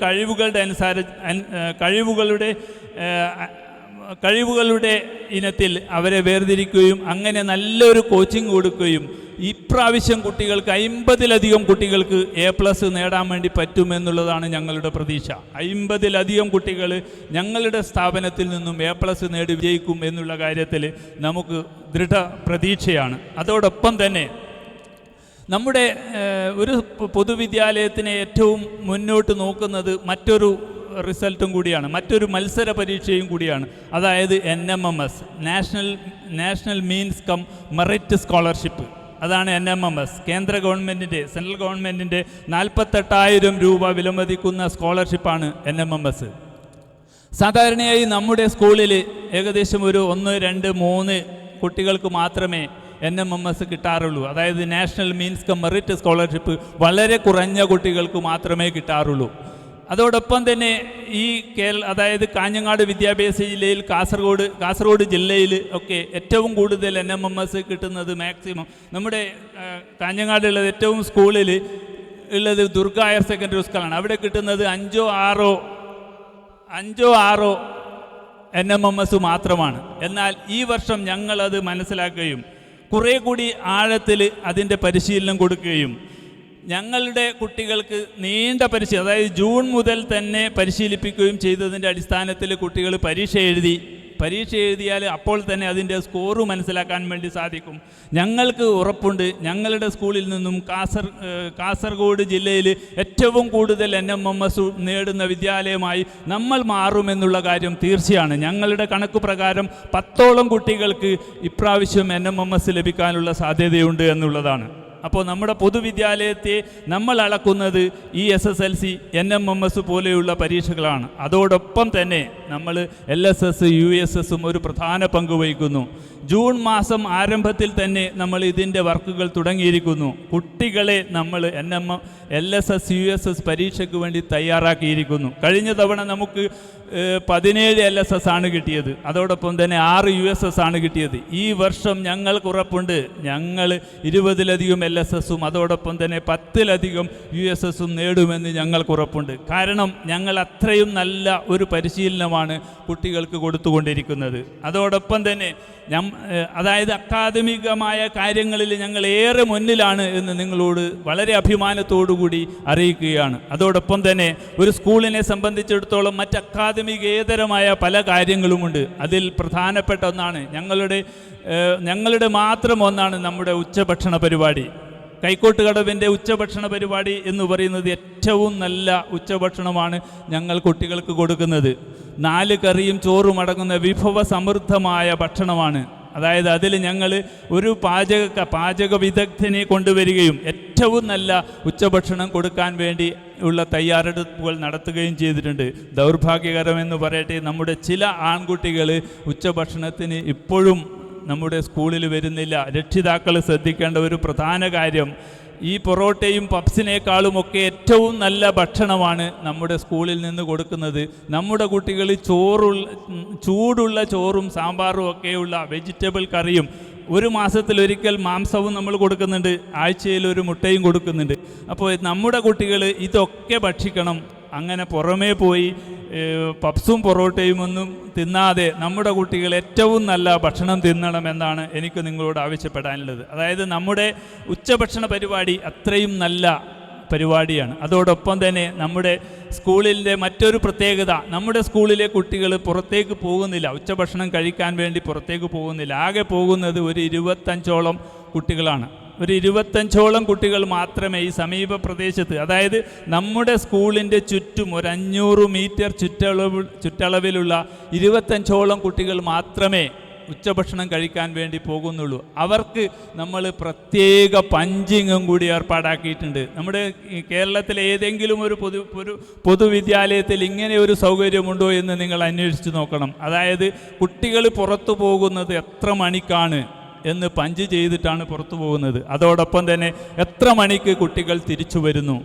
കഴിവുകളുടെ ഇനത്തിൽ അവരെ വേർതിരിക്കുകയും അങ്ങനെ നല്ലൊരു കോച്ചിങ് കൊടുക്കുകയും ഇപ്രാവശ്യം കുട്ടികൾക്ക് 50-ലധികം കുട്ടികൾക്ക് A+ നേടാൻ വേണ്ടി പറ്റുമെന്നുള്ളതാണ് ഞങ്ങളുടെ പ്രതീക്ഷ. 50-ലധികം കുട്ടികൾ ഞങ്ങളുടെ സ്ഥാപനത്തിൽ നിന്നും A+ നേടി വിജയിക്കും എന്നുള്ള കാര്യത്തിൽ നമുക്ക് ദൃഢ പ്രതീക്ഷയാണ്. അതോടൊപ്പം തന്നെ നമ്മുടെ ഒരു പൊതുവിദ്യാലയത്തിനെ ഏറ്റവും മുന്നോട്ട് നോക്കുന്നത് മറ്റൊരു റിസൾട്ടും കൂടിയാണ്, മറ്റൊരു മത്സര പരീക്ഷയും കൂടിയാണ്. അതായത് NMMS, national means come merit scholarship. അതാണ് NMMS. കേന്ദ്ര ഗവൺമെൻറ്റിൻ്റെ, സെൻട്രൽ ഗവൺമെൻറ്റിൻ്റെ 48,000 രൂപ വിലമതിക്കുന്ന സ്കോളർഷിപ്പാണ് NMMS. സാധാരണയായി നമ്മുടെ സ്കൂളിൽ ഏകദേശം ഒരു 1, 2, 3 കുട്ടികൾക്ക് മാത്രമേ NMMS കിട്ടാറുള്ളൂ. അതായത് national means come merit scholarship വളരെ കുറഞ്ഞ കുട്ടികൾക്ക് മാത്രമേ കിട്ടാറുള്ളൂ. അതോടൊപ്പം തന്നെ ഈ അതായത് കാഞ്ഞങ്ങാട് വിദ്യാഭ്യാസ ജില്ലയിൽ, കാസർഗോഡ് ജില്ലയിൽ ഒക്കെ ഏറ്റവും കൂടുതൽ NMMS കിട്ടുന്നത് മാക്സിമം നമ്മുടെ കാഞ്ഞങ്ങാടുള്ള ഏറ്റവും സ്കൂളിൽ ഉള്ളത് ദുർഗ ഹയർ സെക്കൻഡറി സ്കൂളാണ്. അവിടെ കിട്ടുന്നത് 5 or 6 NMMS മാത്രമാണ്. എന്നാൽ ഈ വർഷം ഞങ്ങളത് മനസ്സിലാക്കുകയും കുറേ കൂടി ആഴത്തിൽ അതിൻ്റെ പരിശീലനം കൊടുക്കുകയും ഞങ്ങളുടെ കുട്ടികൾക്ക് നീണ്ട പരിശീലനം, അതായത് ജൂൺ മുതൽ തന്നെ പരിശീലിപ്പിക്കുകയും ചെയ്തതിൻ്റെ അടിസ്ഥാനത്തിൽ കുട്ടികൾ പരീക്ഷ എഴുതിയാൽ അപ്പോൾ തന്നെ അതിൻ്റെ സ്കോറ് മനസ്സിലാക്കാൻ വേണ്ടി സാധിക്കും. ഞങ്ങൾക്ക് ഉറപ്പുണ്ട്, ഞങ്ങളുടെ സ്കൂളിൽ നിന്നും കാസർഗോഡ് ജില്ലയിൽ ഏറ്റവും കൂടുതൽ NMMS നേടുന്ന വിദ്യാലയമായി നമ്മൾ മാറുമെന്നുള്ള കാര്യം തീർച്ചയാണ്. ഞങ്ങളുടെ കണക്ക് പ്രകാരം 10ഓളം കുട്ടികൾക്ക് ഇപ്രാവശ്യം NMMS ലഭിക്കാനുള്ള സാധ്യതയുണ്ട് എന്നുള്ളതാണ്. അപ്പോൾ നമ്മുടെ പൊതുവിദ്യാലയത്തെ നമ്മൾ അളക്കുന്നത് ഈ SSLC, NMMS പോലെയുള്ള പരീക്ഷകളാണ്. അതോടൊപ്പം തന്നെ നമ്മൾ LSS, USS ഒരു പ്രധാന പങ്ക് വഹിക്കുന്നു. ജൂൺ മാസം ആരംഭത്തിൽ തന്നെ നമ്മൾ ഇതിൻ്റെ വർക്കുകൾ തുടങ്ങിയിരിക്കുന്നു. കുട്ടികളെ നമ്മൾ LSS, USS പരീക്ഷയ്ക്ക് വേണ്ടി തയ്യാറാക്കിയിരിക്കുന്നു. കഴിഞ്ഞ തവണ നമുക്ക് 17 LSS ആണ് കിട്ടിയത്. അതോടൊപ്പം തന്നെ 6 USS ആണ് കിട്ടിയത്. ഈ വർഷം ഞങ്ങൾക്ക് ഉറപ്പുണ്ട്, ഞങ്ങൾ 20-ലധികം LSSും അതോടൊപ്പം തന്നെ 10-ലധികം USSും നേടുമെന്ന് ഞങ്ങൾക്ക് ഉറപ്പുണ്ട്. കാരണം ഞങ്ങൾ അത്രയും നല്ല ഒരു പരിശീലനമാണ് കുട്ടികൾക്ക് കൊടുത്തുകൊണ്ടിരിക്കുന്നത്. അതോടൊപ്പം തന്നെ അതായത് അക്കാദമികമായ കാര്യങ്ങളിൽ ഞങ്ങൾ ഏറെ മുന്നിലാണ് എന്ന് നിങ്ങളോട് വളരെ അഭിമാനത്തോടുകൂടി അറിയിക്കുകയാണ്. അതോടൊപ്പം തന്നെ ഒരു സ്കൂളിനെ സംബന്ധിച്ചിടത്തോളം മറ്റ് അക്കാദമികേതരമായ പല കാര്യങ്ങളുമുണ്ട്. അതിൽ പ്രധാനപ്പെട്ട ഒന്നാണ് ഞങ്ങളുടെ മാത്രം ഒന്നാണ് നമ്മുടെ ഉച്ചഭക്ഷണ പരിപാടി. കൈക്കോട്ടുകടവിൻ്റെ ഉച്ചഭക്ഷണ പരിപാടി എന്ന് പറയുന്നത് ഏറ്റവും നല്ല ഉച്ചഭക്ഷണമാണ് ഞങ്ങൾ കുട്ടികൾക്ക് കൊടുക്കുന്നത്. 4 കറിയും ചോറും അടങ്ങുന്ന വിഭവസമൃദ്ധമായ ഭക്ഷണമാണ്. അതായത് അതിൽ ഞങ്ങൾ ഒരു പാചക വിദഗ്ധനെ കൊണ്ടുവരികയും ഏറ്റവും നല്ല ഉച്ചഭക്ഷണം കൊടുക്കാൻ വേണ്ടി ഉള്ള തയ്യാറെടുപ്പുകൾ നടത്തുകയും ചെയ്തിട്ടുണ്ട്. ദൗർഭാഗ്യകരമെന്ന് പറയട്ടെ, നമ്മുടെ ചില ആൺകുട്ടികൾ ഉച്ചഭക്ഷണത്തിന് ഇപ്പോഴും നമ്മുടെ സ്കൂളിൽ വരുന്നില്ല. രക്ഷിതാക്കൾ ശ്രദ്ധിക്കേണ്ട ഒരു പ്രധാന കാര്യം, ഈ പൊറോട്ടയും പപ്സിനേക്കാളുമൊക്കെ ഏറ്റവും നല്ല ഭക്ഷണമാണ് നമ്മുടെ സ്കൂളിൽ നിന്ന് കൊടുക്കുന്നത്. നമ്മുടെ കുട്ടികൾ ചൂടുള്ള ചോറും സാമ്പാറും ഒക്കെയുള്ള വെജിറ്റബിൾ കറിയും, 1 മാസത്തിലൊരിക്കൽ മാംസവും നമ്മൾ കൊടുക്കുന്നുണ്ട്, ആഴ്ചയിൽ 1 മുട്ടയും കൊടുക്കുന്നുണ്ട്. അപ്പോൾ നമ്മുടെ കുട്ടികൾ ഇതൊക്കെ ഭക്ഷിക്കണം. അങ്ങനെ പുറമേ പോയി പപ്സും പൊറോട്ടയും ഒന്നും തിന്നാതെ നമ്മുടെ കുട്ടികൾ ഏറ്റവും നല്ല ഭക്ഷണം തിന്നണമെന്നാണ് എനിക്ക് നിങ്ങളോട് ആവശ്യപ്പെടാനുള്ളത്. അതായത് നമ്മുടെ ഉച്ചഭക്ഷണ പരിപാടി അത്രയും നല്ല പരിപാടിയാണ്. അതോടൊപ്പം തന്നെ നമ്മുടെ സ്കൂളിൻ്റെ മറ്റൊരു പ്രത്യേകത, നമ്മുടെ സ്കൂളിലെ കുട്ടികൾ പുറത്തേക്ക് പോകുന്നില്ല, ഉച്ചഭക്ഷണം കഴിക്കാൻ വേണ്ടി പുറത്തേക്ക് പോകുന്നില്ല. ആകെ പോകുന്നത് ഒരു 25ഓളം കുട്ടികളാണ്. ഒരു 25ഓളം കുട്ടികൾ മാത്രമേ ഈ സമീപ പ്രദേശത്ത്, അതായത് നമ്മുടെ സ്കൂളിൻ്റെ ചുറ്റും ഒരു 500 മീറ്റർ ചുറ്റളവിലുള്ള 25ഓളം കുട്ടികൾ മാത്രമേ ഉച്ചഭക്ഷണം കഴിക്കാൻ വേണ്ടി പോകുന്നുള്ളൂ. അവർക്ക് നമ്മൾ പ്രത്യേക പഞ്ചിങ്ങും കൂടി ഏർപ്പാടാക്കിയിട്ടുണ്ട്. നമ്മുടെ കേരളത്തിലെ ഏതെങ്കിലും ഒരു പൊതുവിദ്യാലയത്തിൽ ഇങ്ങനെ ഒരു സൗകര്യമുണ്ടോ എന്ന് നിങ്ങൾ അന്വേഷിച്ച് നോക്കണം. അതായത് കുട്ടികൾ പുറത്തു പോകുന്നത് എത്ര മണിക്കാണ് എന്ന് പഞ്ച് ചെയ്തിട്ടാണ് പുറത്തു പോകുന്നത്. അതോടൊപ്പം തന്നെ എത്ര മണിക്ക് കുട്ടികൾ തിരിച്ചു വരുന്നു,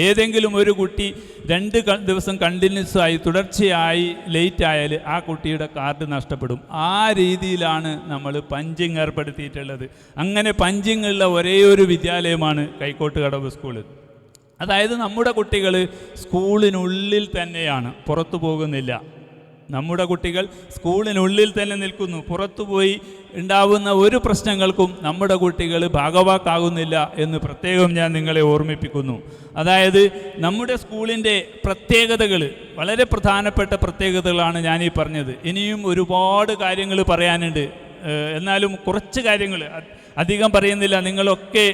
ഏതെങ്കിലും ഒരു കുട്ടി 2 ദിവസം കണ്ടിന്യൂസ് ആയി തുടർച്ചയായി ലേറ്റ് ആയാൽ ആ കുട്ടിയുടെ കാർഡ് നഷ്ടപ്പെടും. ആ രീതിയിലാണ് നമ്മൾ പഞ്ചിങ് ഏർപ്പെടുത്തിയിട്ടുള്ളത്. അങ്ങനെ പഞ്ചിങ് ഉള്ള ഒരേ ഒരു വിദ്യാലയമാണ് കൈക്കോട്ടുകടവ് സ്കൂൾ. അതായത് നമ്മുടെ കുട്ടികൾ സ്കൂളിനുള്ളിൽ തന്നെയാണ്, പുറത്തു പോകുന്നില്ല. നമ്മുടെ കുട്ടികൾ സ്കൂളിനുള്ളിൽ തന്നെ നിൽക്കുന്നു. പുറത്തുപോയി ഉണ്ടാവുന്ന ഒരു പ്രശ്നങ്ങൾക്കും നമ്മുടെ കുട്ടികൾ ഭാഗവാക്കാകുന്നില്ല എന്ന് പ്രത്യേകം ഞാൻ നിങ്ങളെ ഓർമ്മിപ്പിക്കുന്നു. അതായത് നമ്മുടെ സ്കൂളിൻ്റെ പ്രത്യേകതകൾ, വളരെ പ്രധാനപ്പെട്ട പ്രത്യേകതകളാണ് ഞാനീ പറഞ്ഞത്. ഇനിയും ഒരുപാട് കാര്യങ്ങൾ പറയാനുണ്ട്. എന്നാലും കുറച്ച് കാര്യങ്ങൾ അധികം പറയുന്നില്ല. നിങ്ങളൊക്കെ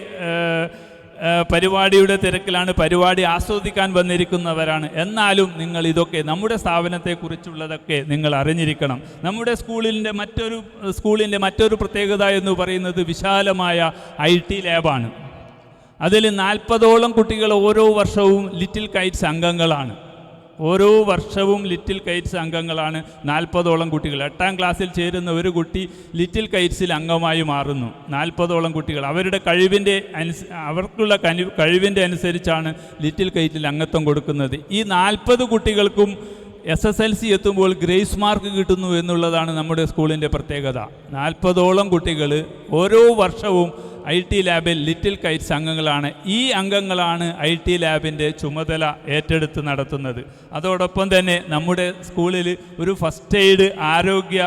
പരിപാടിയുടെ തിരക്കിലാണ്, പരിപാടി ആസ്വദിക്കാൻ വന്നിരിക്കുന്നവരാണ്. എന്നാലും നിങ്ങൾ ഇതൊക്കെ നമ്മുടെ സ്ഥാപനത്തെക്കുറിച്ചുള്ളതൊക്കെ നിങ്ങൾ അറിഞ്ഞിരിക്കണം. നമ്മുടെ സ്കൂളിൻ്റെ മറ്റൊരു പ്രത്യേകത എന്ന് പറയുന്നത് വിശാലമായ IT ലാബാണ്. അതിൽ 40ഓളം കുട്ടികൾ ഓരോ വർഷവും ലിറ്റിൽ കൈറ്റ്സ് അംഗങ്ങളാണ്. ഓരോ വർഷവും ലിറ്റിൽ കൈറ്റ്സ് അംഗങ്ങളാണ് 40ഓളം കുട്ടികൾ. 8ാം ക്ലാസ്സിൽ ചേരുന്ന ഒരു കുട്ടി ലിറ്റിൽ കൈറ്റ്സിൽ അംഗമായി മാറുന്നു. 40ഓളം കുട്ടികൾ അവരുടെ അവർക്കുള്ള കഴിവിൻ്റെ അനുസരിച്ചാണ് ലിറ്റിൽ കൈറ്റിൽ അംഗത്വം കൊടുക്കുന്നത്. ഈ 40 കുട്ടികൾക്കും SSLC എത്തുമ്പോൾ ഗ്രേസ് മാർക്ക് കിട്ടുന്നു എന്നുള്ളതാണ് നമ്മുടെ സ്കൂളിൻ്റെ പ്രത്യേകത. 40ഓളം കുട്ടികൾ ഓരോ വർഷവും IT ലാബിൽ ലിറ്റിൽ കൈറ്റ്സ് അംഗങ്ങളാണ്. ഈ അംഗങ്ങളാണ് IT ലാബിൻ്റെ ചുമതല ഏറ്റെടുത്ത് നടത്തുന്നത്. അതോടൊപ്പം തന്നെ നമ്മുടെ സ്കൂളിൽ ഒരു ഫസ്റ്റ് എയ്ഡ് ആരോഗ്യ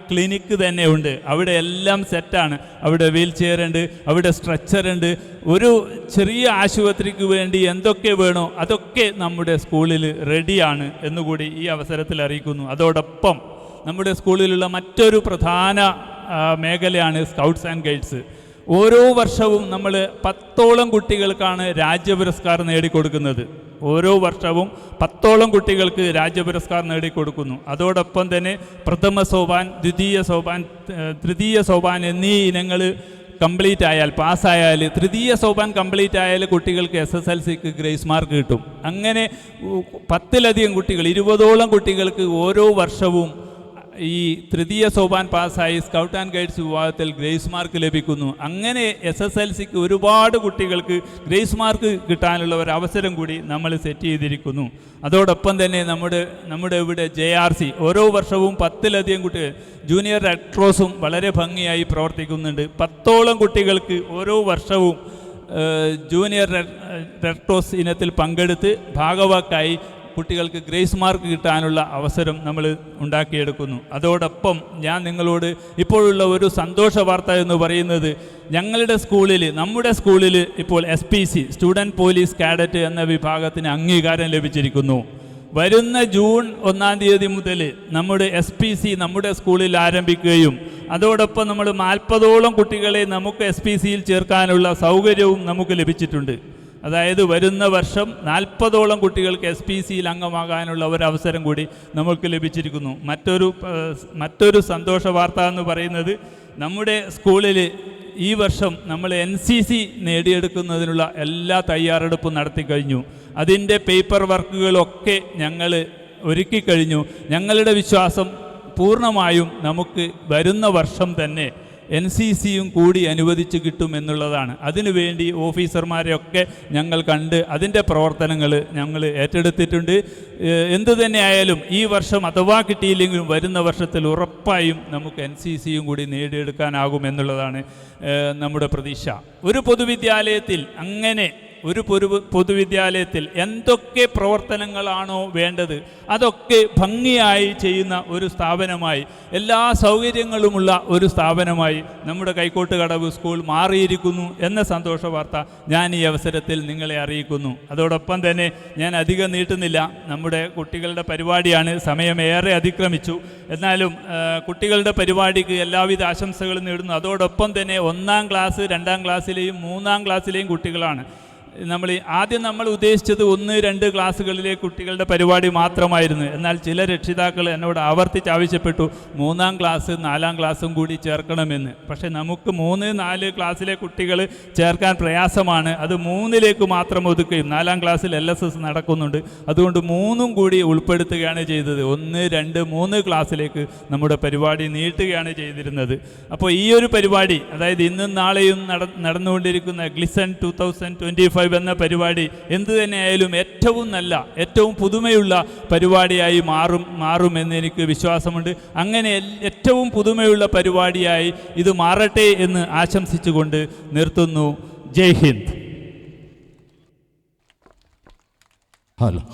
ക്ലിനിക്ക് തന്നെ ഉണ്ട്. അവിടെ എല്ലാം സെറ്റാണ്. അവിടെ വീൽ ചെയർ ഉണ്ട്, അവിടെ സ്ട്രെച്ചർ ഉണ്ട്. ഒരു ചെറിയ ആശുപത്രിക്ക് വേണ്ടി എന്തൊക്കെ വേണോ അതൊക്കെ നമ്മുടെ സ്കൂളിൽ റെഡിയാണ് എന്നുകൂടി ഈ അവസരത്തിൽ അറിയിക്കുന്നു. അതോടൊപ്പം നമ്മുടെ സ്കൂളിലുള്ള മറ്റൊരു പ്രധാന മേഖലയാണ് സ്കൗട്ട്സ് ആൻഡ് ഗൈഡ്സ്. ഓരോ വർഷവും നമ്മൾ 10ഓളം കുട്ടികൾക്കാണ് രാജ്യപുരസ്കാരം നേടിക്കൊടുക്കുന്നത്. ഓരോ വർഷവും 10ഓളം കുട്ടികൾക്ക് രാജ്യപുരസ്കാരം നേടിക്കൊടുക്കുന്നു. അതോടൊപ്പം തന്നെ പ്രഥമ സോപാൻ, ദ്വിതീയ സോപാൻ, തൃതീയ സോപാൻ എന്നീ ഇനങ്ങൾ കംപ്ലീറ്റ് ആയാൽ, പാസ്സായാൽ, തൃതീയ സോപാൻ കംപ്ലീറ്റ് ആയാൽ കുട്ടികൾക്ക് SSLCക്ക് ഗ്രേസ് മാർക്ക് കിട്ടും. അങ്ങനെ 10ലധികം കുട്ടികൾ, 20ഓളം കുട്ടികൾക്ക് ഓരോ വർഷവും ഈ തൃതീയ സോപാൻ പാസ്സായി സ്കൗട്ട് ആൻഡ് ഗൈഡ്സ് വിഭാഗത്തിൽ ഗ്രേസ് മാർക്ക് ലഭിക്കുന്നു. അങ്ങനെ SSLCക്ക് ഒരുപാട് കുട്ടികൾക്ക് ഗ്രേസ് മാർക്ക് കിട്ടാനുള്ള ഒരു അവസരം കൂടി നമ്മൾ സെറ്റ് ചെയ്തിരിക്കുന്നു. അതോടൊപ്പം തന്നെ നമ്മുടെ ഇവിടെ JRC ഓരോ വർഷവും 10ലധികം കുട്ടികൾ, ജൂനിയർ റെഡ് ക്രോസും വളരെ ഭംഗിയായി പ്രവർത്തിക്കുന്നുണ്ട്. 10ഓളം കുട്ടികൾക്ക് ഓരോ വർഷവും ജൂനിയർ റെഡ് ക്രോസ് ഇനത്തിൽ പങ്കെടുത്ത് ഭാഗവാക്കായി കുട്ടികൾക്ക് ഗ്രേസ് മാർക്ക് കിട്ടാനുള്ള അവസരം നമ്മൾ ഉണ്ടാക്കിയെടുക്കുന്നു. അതോടൊപ്പം ഞാൻ നിങ്ങളോട് ഇപ്പോഴുള്ള ഒരു സന്തോഷ വാർത്ത എന്ന് പറയുന്നത്, നമ്മുടെ സ്കൂളിൽ ഇപ്പോൾ SPC സ്റ്റുഡൻറ്റ് പോലീസ് കാഡറ്റ് എന്ന വിഭാഗത്തിന് അംഗീകാരം ലഭിച്ചിരിക്കുന്നു. വരുന്ന ജൂൺ 1-ാം തീയതി മുതൽ നമ്മുടെ SPC നമ്മുടെ സ്കൂളിൽ ആരംഭിക്കുകയും അതോടൊപ്പം നമ്മൾ 40ഓളം കുട്ടികളെ നമുക്ക് SPCയിൽ ചേർക്കാനുള്ള സൗകര്യവും നമുക്ക് ലഭിച്ചിട്ടുണ്ട്. അതായത് വരുന്ന വർഷം 40ഓളം കുട്ടികൾക്ക് SPCയിൽ അംഗമാകാനുള്ള ഒരവസരം കൂടി നമുക്ക് ലഭിച്ചിരിക്കുന്നു. മറ്റൊരു സന്തോഷ വാർത്ത എന്ന് പറയുന്നത്, നമ്മുടെ സ്കൂളിൽ ഈ വർഷം നമ്മൾ NCC നേടിയെടുക്കുന്നതിനുള്ള എല്ലാ തയ്യാറെടുപ്പും നടത്തി കഴിഞ്ഞു. അതിൻ്റെ പേപ്പർ വർക്കുകളൊക്കെ ഞങ്ങൾ ഒരുക്കി കഴിഞ്ഞു. ഞങ്ങളുടെ വിശ്വാസം പൂർണ്ണമായും നമുക്ക് വരുന്ന വർഷം തന്നെ NCCയും കൂടി അനുവദിച്ച് കിട്ടുമെന്നുള്ളതാണ്. അതിനുവേണ്ടി ഓഫീസർമാരെയൊക്കെ ഞങ്ങൾ കണ്ട് അതിൻ്റെ പ്രവർത്തനങ്ങൾ ഞങ്ങൾ ഏറ്റെടുത്തിട്ടുണ്ട്. എന്തു തന്നെയായാലും ഈ വർഷം അഥവാ കിട്ടിയില്ലെങ്കിലും വരുന്ന വർഷത്തിൽ ഉറപ്പായും നമുക്ക് NCCയും കൂടി നേടിയെടുക്കാനാകുമെന്നുള്ളതാണ് നമ്മുടെ പ്രതീക്ഷ. ഒരു പൊതുവിദ്യാലയത്തിൽ എന്തൊക്കെ പ്രവർത്തനങ്ങളാണോ വേണ്ടത് അതൊക്കെ ഭംഗിയായി ചെയ്യുന്ന ഒരു സ്ഥാപനമായി, എല്ലാ സൗകര്യങ്ങളുമുള്ള ഒരു സ്ഥാപനമായി നമ്മുടെ കൈക്കോട്ടുകടവ് സ്കൂൾ മാറിയിരിക്കുന്നു എന്ന സന്തോഷ വാർത്ത ഞാൻ ഈ അവസരത്തിൽ നിങ്ങളെ അറിയിക്കുന്നു. അതോടൊപ്പം തന്നെ ഞാൻ അധികം നീട്ടുന്നില്ല, നമ്മുടെ കുട്ടികളുടെ പരിപാടിയാണ്, സമയമേറെ അതിക്രമിച്ചു. എന്നാലും കുട്ടികളുടെ പരിപാടിക്ക് എല്ലാവിധ ആശംസകളും നേടുന്നു. അതോടൊപ്പം തന്നെ 1-ാം ക്ലാസ്, 2-ാം ക്ലാസ്സിലെയും 3-ാം ക്ലാസ്സിലെയും കുട്ടികളാണ്. ആദ്യം നമ്മൾ ഉദ്ദേശിച്ചത് 1-2 ക്ലാസ്സുകളിലെ കുട്ടികളുടെ പരിപാടി മാത്രമായിരുന്നു. എന്നാൽ ചില രക്ഷിതാക്കൾ എന്നോട് ആവർത്തിച്ച് ആവശ്യപ്പെട്ടു 3-ാം ക്ലാസ് 4-ാം ക്ലാസ്സും കൂടി ചേർക്കണമെന്ന്. പക്ഷേ നമുക്ക് 3-4 ക്ലാസ്സിലെ കുട്ടികൾ ചേർക്കാൻ പ്രയാസമാണ്. അത് 3ലേക്ക് മാത്രം ഒതുക്കുകയും 4-ാം ക്ലാസ്സിൽ LSS നടക്കുന്നുണ്ട്. അതുകൊണ്ട് 3ഉം കൂടി ഉൾപ്പെടുത്തുകയാണ് ചെയ്തത്. 1, 2, 3 ക്ലാസ്സിലേക്ക് നമ്മുടെ പരിപാടി നീട്ടുകയാണ് ചെയ്തിരുന്നത്. അപ്പോൾ ഈ ഒരു പരിപാടി, അതായത് ഇന്നും നാളെയും നടന്നുകൊണ്ടിരിക്കുന്ന ഗ്ലിസൺ 2025 ഇതുമായി വന്ന പരിപാടി എന്തു തന്നെയായാലും ഏറ്റവും നല്ല, ഏറ്റവും പുതുമയുള്ള പരിപാടിയായി മാറുമെന്ന് എനിക്ക് വിശ്വാസമുണ്ട്. അങ്ങനെ ഏറ്റവും പുതുമയുള്ള പരിപാടിയായി ഇത് മാറട്ടെ എന്ന് ആശംസിച്ചുകൊണ്ട് നിർത്തുന്നു. Jai Hind.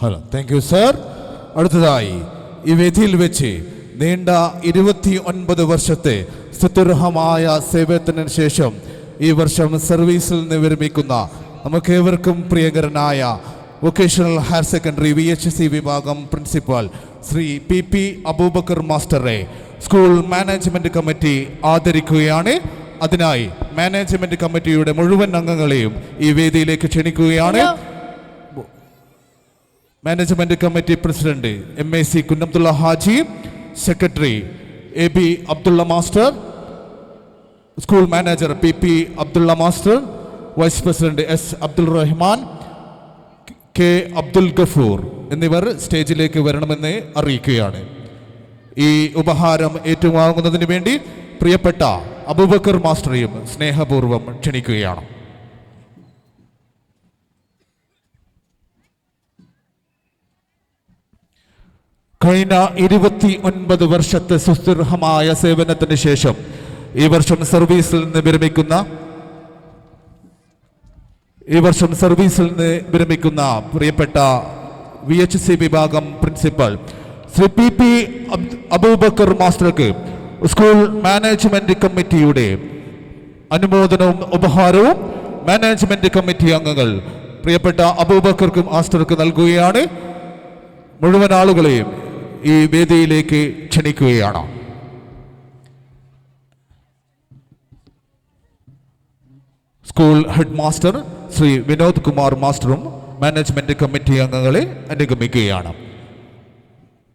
Hello thank you sir. അടുത്തതായി ഈ വേദിയിൽ വെച്ച് നീണ്ട 29 വർഷത്തെ സ്തുത്യർഹമായ സേവനത്തിന് ശേഷം ഈ വർഷം സർവീസിൽ നിന്ന് വിരമിക്കുന്ന നമുക്കേവർക്കും പ്രിയങ്കരനായ വൊക്കേഷണൽ ഹയർ സെക്കൻഡറി VHC വിഭാഗം പ്രിൻസിപ്പാൾ ശ്രീ PP അബൂബക്കർ മാസ്റ്ററെ സ്കൂൾ മാനേജ്മെൻറ്റ് കമ്മിറ്റി ആദരിക്കുകയാണ്. അതിനായി മാനേജ്മെൻറ്റ് കമ്മിറ്റിയുടെ മുഴുവൻ അംഗങ്ങളെയും ഈ വേദിയിലേക്ക് ക്ഷണിക്കുകയാണ്. Management committee president MAC Kunnabdulla Haji, secretary AB Abdulla master, school manager PP Abdulla master, vice president S Abdul Rahman, K Abdul Gafoor എന്നിവർ സ്റ്റേജിലേക്ക് വരണമെന്ന് അറിയിക്കുകയാണ്. ഈ ഉപഹാരം ഏറ്റുവാങ്ങുന്നതിന് വേണ്ടി പ്രിയപ്പെട്ട അബൂബക്കർ മാസ്റ്ററെയും സ്നേഹപൂർവ്വം ക്ഷണിക്കുകയാണ്. കഴിഞ്ഞ 29 വർഷത്തെ സുസ്ഥിരമായ സേവനത്തിന് ശേഷം ഈ വർഷം സർവീസിൽ നിന്ന് വിരമിക്കുന്ന പ്രിയപ്പെട്ട VHC വിഭാഗം പ്രിൻസിപ്പൽ ശ്രീ PP അബൂബക്കർ മാസ്റ്റർക്ക് സ്കൂൾ മാനേജ്മെന്റ് കമ്മിറ്റിയുടെ അനുമോദനവും ഉപഹാരവും മാനേജ്മെന്റ് കമ്മിറ്റി അംഗങ്ങൾ പ്രിയപ്പെട്ട അബൂബക്കർക്ക് മാസ്റ്റർക്ക് നൽകുകയാണ്. മുഴുവൻ ആളുകളെയും ഈ വേദിയിലേക്ക് ക്ഷണിക്കുകയാണ്. School head master Shri Vinod Kumar മാസ്റ്ററും മാനേജ്മെന്റ് കമ്മിറ്റി അംഗങ്ങളെ അനുഗമിക്കുകയാണ്.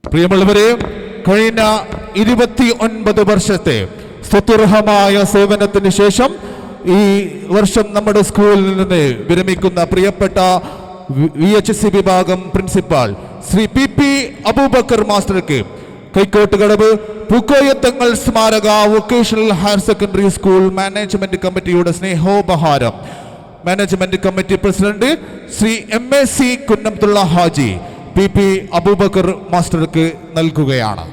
പ്രിയമുള്ളവരെ, കഴിഞ്ഞ 29 വർഷത്തെ സ്തുത്യർഹമായ സേവനത്തിന് ശേഷം ഈ വർഷം നമ്മുടെ സ്കൂളിൽ നിന്ന് വിരമിക്കുന്ന പ്രിയപ്പെട്ട VHC വിഭാഗം പ്രിൻസിപ്പാൾ ശ്രീ PP അബൂബക്കർ മാസ്റ്റർക്ക് കൈക്കോട്ടുകടവ് പൂക്കോയത്തങ്ങൾ സ്മാരക vocational higher secondary school management കമ്മിറ്റിയുടെ സ്നേഹോപഹാരം management committee president Shri MAC Kunnabdulla Haji PP Abubakar മാസ്റ്റർക്ക് നൽകുകയാണ്.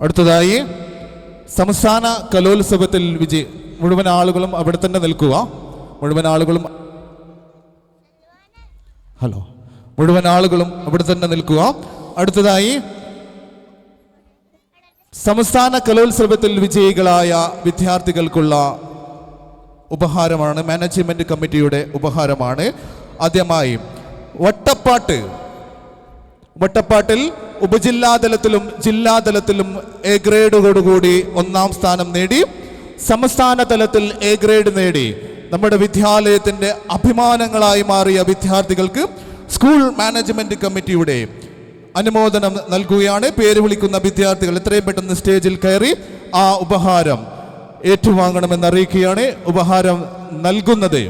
അടുത്തതായി സംസ്ഥാന കലോത്സവത്തിൽ മുഴുവൻ ആളുകളും അവിടെ തന്നെ നിൽക്കുക. മുഴുവൻ ആളുകളും അവിടെ തന്നെ നിൽക്കുക. അടുത്തതായി സംസ്ഥാന കലോത്സവത്തിൽ വിജയികളായ വിദ്യാർത്ഥികൾക്കുള്ള ഉപഹാരമാണ്, മാനേജ്മെന്റ് കമ്മിറ്റിയുടെ ഉപഹാരമാണ്. ആദ്യമായി വട്ടപ്പാട്ടിൽ ഉപജില്ലാതലത്തിലും ജില്ലാതലത്തിലും A ഗ്രേഡോടുകൂടി 1ാം സ്ഥാനം നേടി, സംസ്ഥാന തലത്തിൽ A ഗ്രേഡ് നേടി നമ്മുടെ വിദ്യാലയത്തിൻ്റെ അഭിമാനങ്ങളായി മാറിയ വിദ്യാർത്ഥികൾക്ക് സ്കൂൾ മാനേജ്മെന്റ് കമ്മിറ്റിയുടെ അനുമോദനം നൽകുകയാണ്. പേര് വിളിക്കുന്ന വിദ്യാർത്ഥികൾ എത്രയും പെട്ടെന്ന് സ്റ്റേജിൽ കയറി ആ ഉപഹാരം ഏറ്റുവാങ്ങണമെന്ന് അറിയിക്കുകയാണ്. ഉപഹാരം നൽകുന്നത്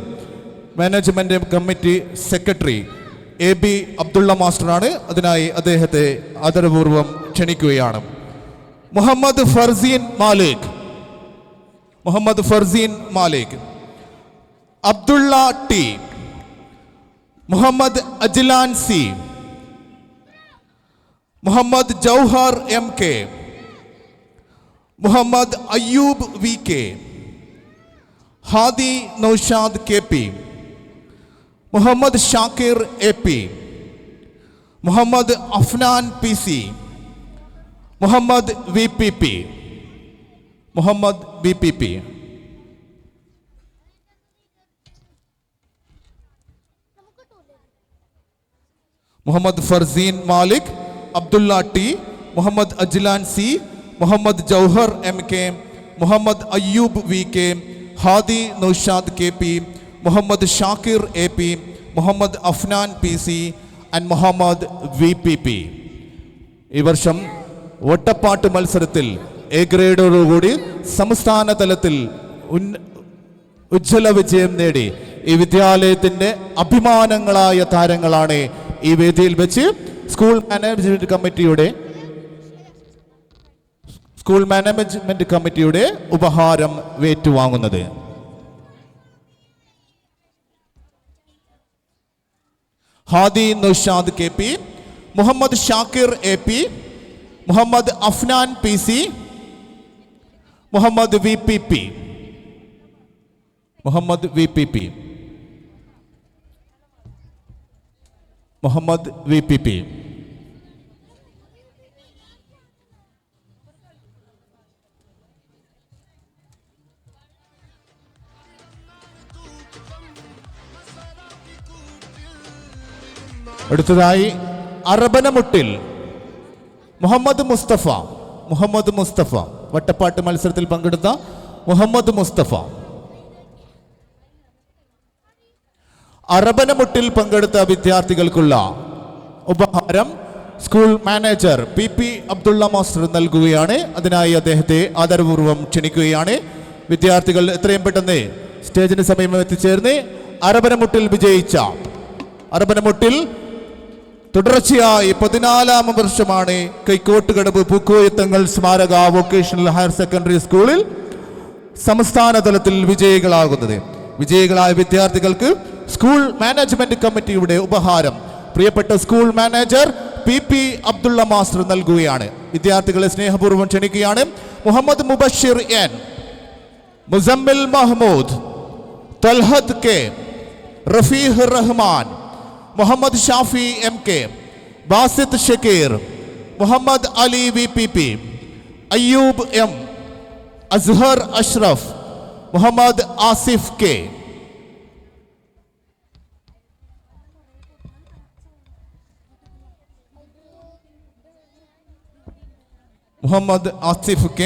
management committee secretary AB Abdulla മാസ്റ്ററാണ്. അതിനായി അദ്ദേഹത്തെ ആദരപൂർവ്വം ക്ഷണിക്കുകയാണ്. Muhammad Farseen Malik, Abdulla T, Muhammad Ajlan C, Muhammad Jauhar MK, Muhammad Ayyub VK, Hadi Naushad KP, Muhammad Shakir AP, Muhammad Afnan PC, Muhammad VPP, Muhammad Farseen Malik, Abdulla T, Muhammad Ajlan C, Muhammad Jauhar MK, Muhammad Ayyub VK, Hadi Naushad KP, Muhammad Shakir AP, Muhammad Afnan PC and Muhammad VPP. ഈ വർഷം വട്ടപ്പാട്ട് മത്സരത്തിൽ A ഗ്രേഡോടുകൂടി സംസ്ഥാന തലത്തിൽ ഉജ്ജ്വല വിജയം നേടി ഈ വിദ്യാലയത്തിൻ്റെ അഭിമാനങ്ങളായ താരങ്ങളാണ് ഈ വേദിയിൽ വെച്ച് സ്കൂൾ മാനേജ്മെന്റ് കമ്മിറ്റിയുടെ സ്കൂൾ മാനേജ്മെന്റ് കമ്മിറ്റിയുടെ ഉപഹാരം ഏറ്റുവാങ്ങുന്നത്. Hadi Naushad KP, Muhammad Shakir AP, Muhammad Afnan PC, Muhammad VPP. Muhammad VPP. Muhammad VPP. അടുത്തതായി അറബനമുട്ടിൽ മുഹമ്മദ് മുസ്തഫ. മുഹമ്മദ് മുസ്തഫ വട്ടപ്പാട്ട് മത്സരത്തിൽ പങ്കെടുത്ത മുഹമ്മദ് മുസ്തഫ. അറബനമുട്ടിൽ പങ്കെടുത്ത വിദ്യാർത്ഥികൾക്കുള്ള ഉപഹാരം school manager PP Abdulla master നൽകുകയാണ്. അതിനായി അദ്ദേഹത്തെ ആദരപൂർവ്വം ക്ഷണിക്കുകയാണ്. വിദ്യാർത്ഥികൾ എത്രയും പെട്ടെന്ന് സ്റ്റേജിന് സമീപം എത്തിച്ചേർന്ന് അറബനമുട്ടിൽ വിജയിച്ച അറബനമുട്ടിൽ തുടർച്ചയായി 14ാം വർഷമാണ് കൈക്കോട്ടുകടവ് പൂക്കോയത്തങ്ങൾ സ്മാരക വൊക്കേഷണൽ ഹയർ സെക്കൻഡറി സ്കൂളിൽ സംസ്ഥാന തലത്തിൽ വിജയികളാകുന്നത്. വിജയികളായ വിദ്യാർത്ഥികൾക്ക് സ്കൂൾ മാനേജ്മെന്റ് കമ്മിറ്റിയുടെ ഉപഹാരം പ്രിയപ്പെട്ട school manager PP Abdulla master നൽകുകയാണ്. വിദ്യാർത്ഥികളെ സ്നേഹപൂർവ്വം ക്ഷണിക്കുകയാണ്. Muhammad Mubashir N, Muzammil Mahmood, Talhath K, Rafeeh Rahman, Muhammad Shafi MK, Basith Shakir, Muhammad Ali VPP, Ayyub M, Azhar Ashraf, Muhammad Asif K. Muhammad Asif K,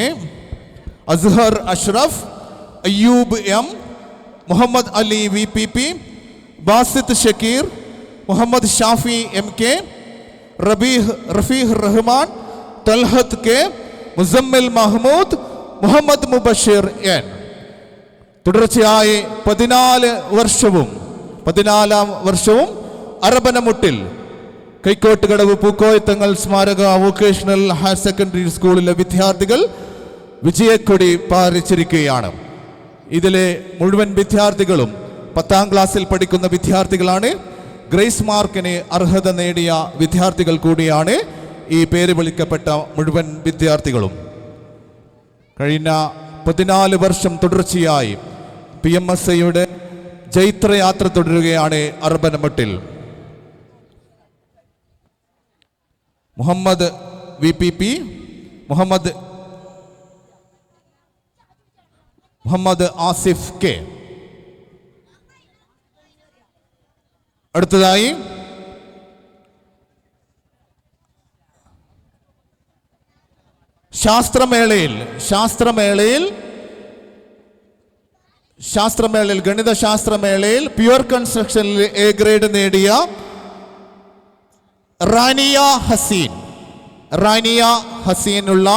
Azhar Ashraf, Ayyub M, Muhammad Ali VPP, Basith Shakir, Muhammad Shafi MK, Rafeeh Rahman, Talhath K, Muzammil Mahmood, Muhammad Mubashir N. തുടർച്ചയായി 14ാം വർഷവും അറബനമുട്ടിൽ കൈക്കോട്ടുകടവ് പൂക്കോയത്തങ്ങൾ സ്മാരക വൊക്കേഷണൽ ഹയർ സെക്കൻഡറി സ്കൂളിലെ വിദ്യാർത്ഥികൾ വിജയക്കൊടി പാറിച്ചിരിക്കുകയാണ്. ഇതിലെ മുഴുവൻ വിദ്യാർത്ഥികളും 10ാം ക്ലാസ്സിൽ പഠിക്കുന്ന വിദ്യാർത്ഥികളാണ്. ഗ്രേസ് മാർക്കിന് അർഹത നേടിയ വിദ്യാർത്ഥികൾ കൂടിയാണ് ഈ പേര് വിളിക്കപ്പെട്ട മുഴുവൻ വിദ്യാർത്ഥികളും. കഴിഞ്ഞ 14 വർഷം തുടർച്ചയായി PMSIയുടെ ജൈത്രയാത്ര തുടരുകയാണ് അറബനമുട്ടിൽ. Muhammad VPP, Muhammad Asif K. അടുത്തതായി ഗണിതശാസ്ത്രമേളയിൽ പ്യുവർ കൺസ്ട്രക്ഷനിൽ A ഗ്രേഡ് നേടിയ റാനിയ ഹസീനുള്ള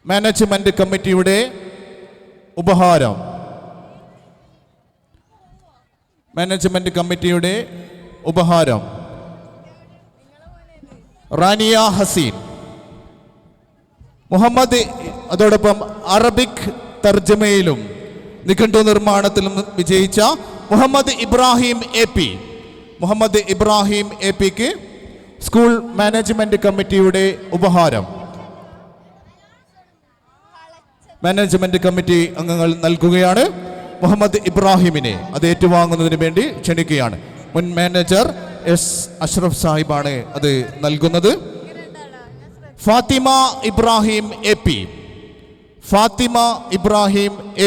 മാനേജ്മെന്റ് കമ്മിറ്റിയുടെ ഉപഹാരം. റാനിയ ഹസീൻ. മുഹമ്മദ് അതോടൊപ്പം അറബിക് തർജ്ജമയിലും നിഘണ്ടു നിർമ്മാണത്തിലും വിജയിച്ച മുഹമ്മദ് ഇബ്രാഹിം APക്ക് സ്കൂൾ മാനേജ്മെന്റ് കമ്മിറ്റിയുടെ ഉപഹാരം മാനേജ്മെന്റ് കമ്മിറ്റി അംഗങ്ങൾ നൽകുകയാണ്. മുഹമ്മദ് ഇബ്രാഹിമിനെ അത് ഏറ്റുവാങ്ങുന്നതിന് വേണ്ടി ക്ഷണിക്കുകയാണ്. മുൻ മാനേജർ S അഷ്റഫ് സാഹിബാണ് അത് നൽകുന്നത്. ഫാത്തിമ ഇബ്രാഹിം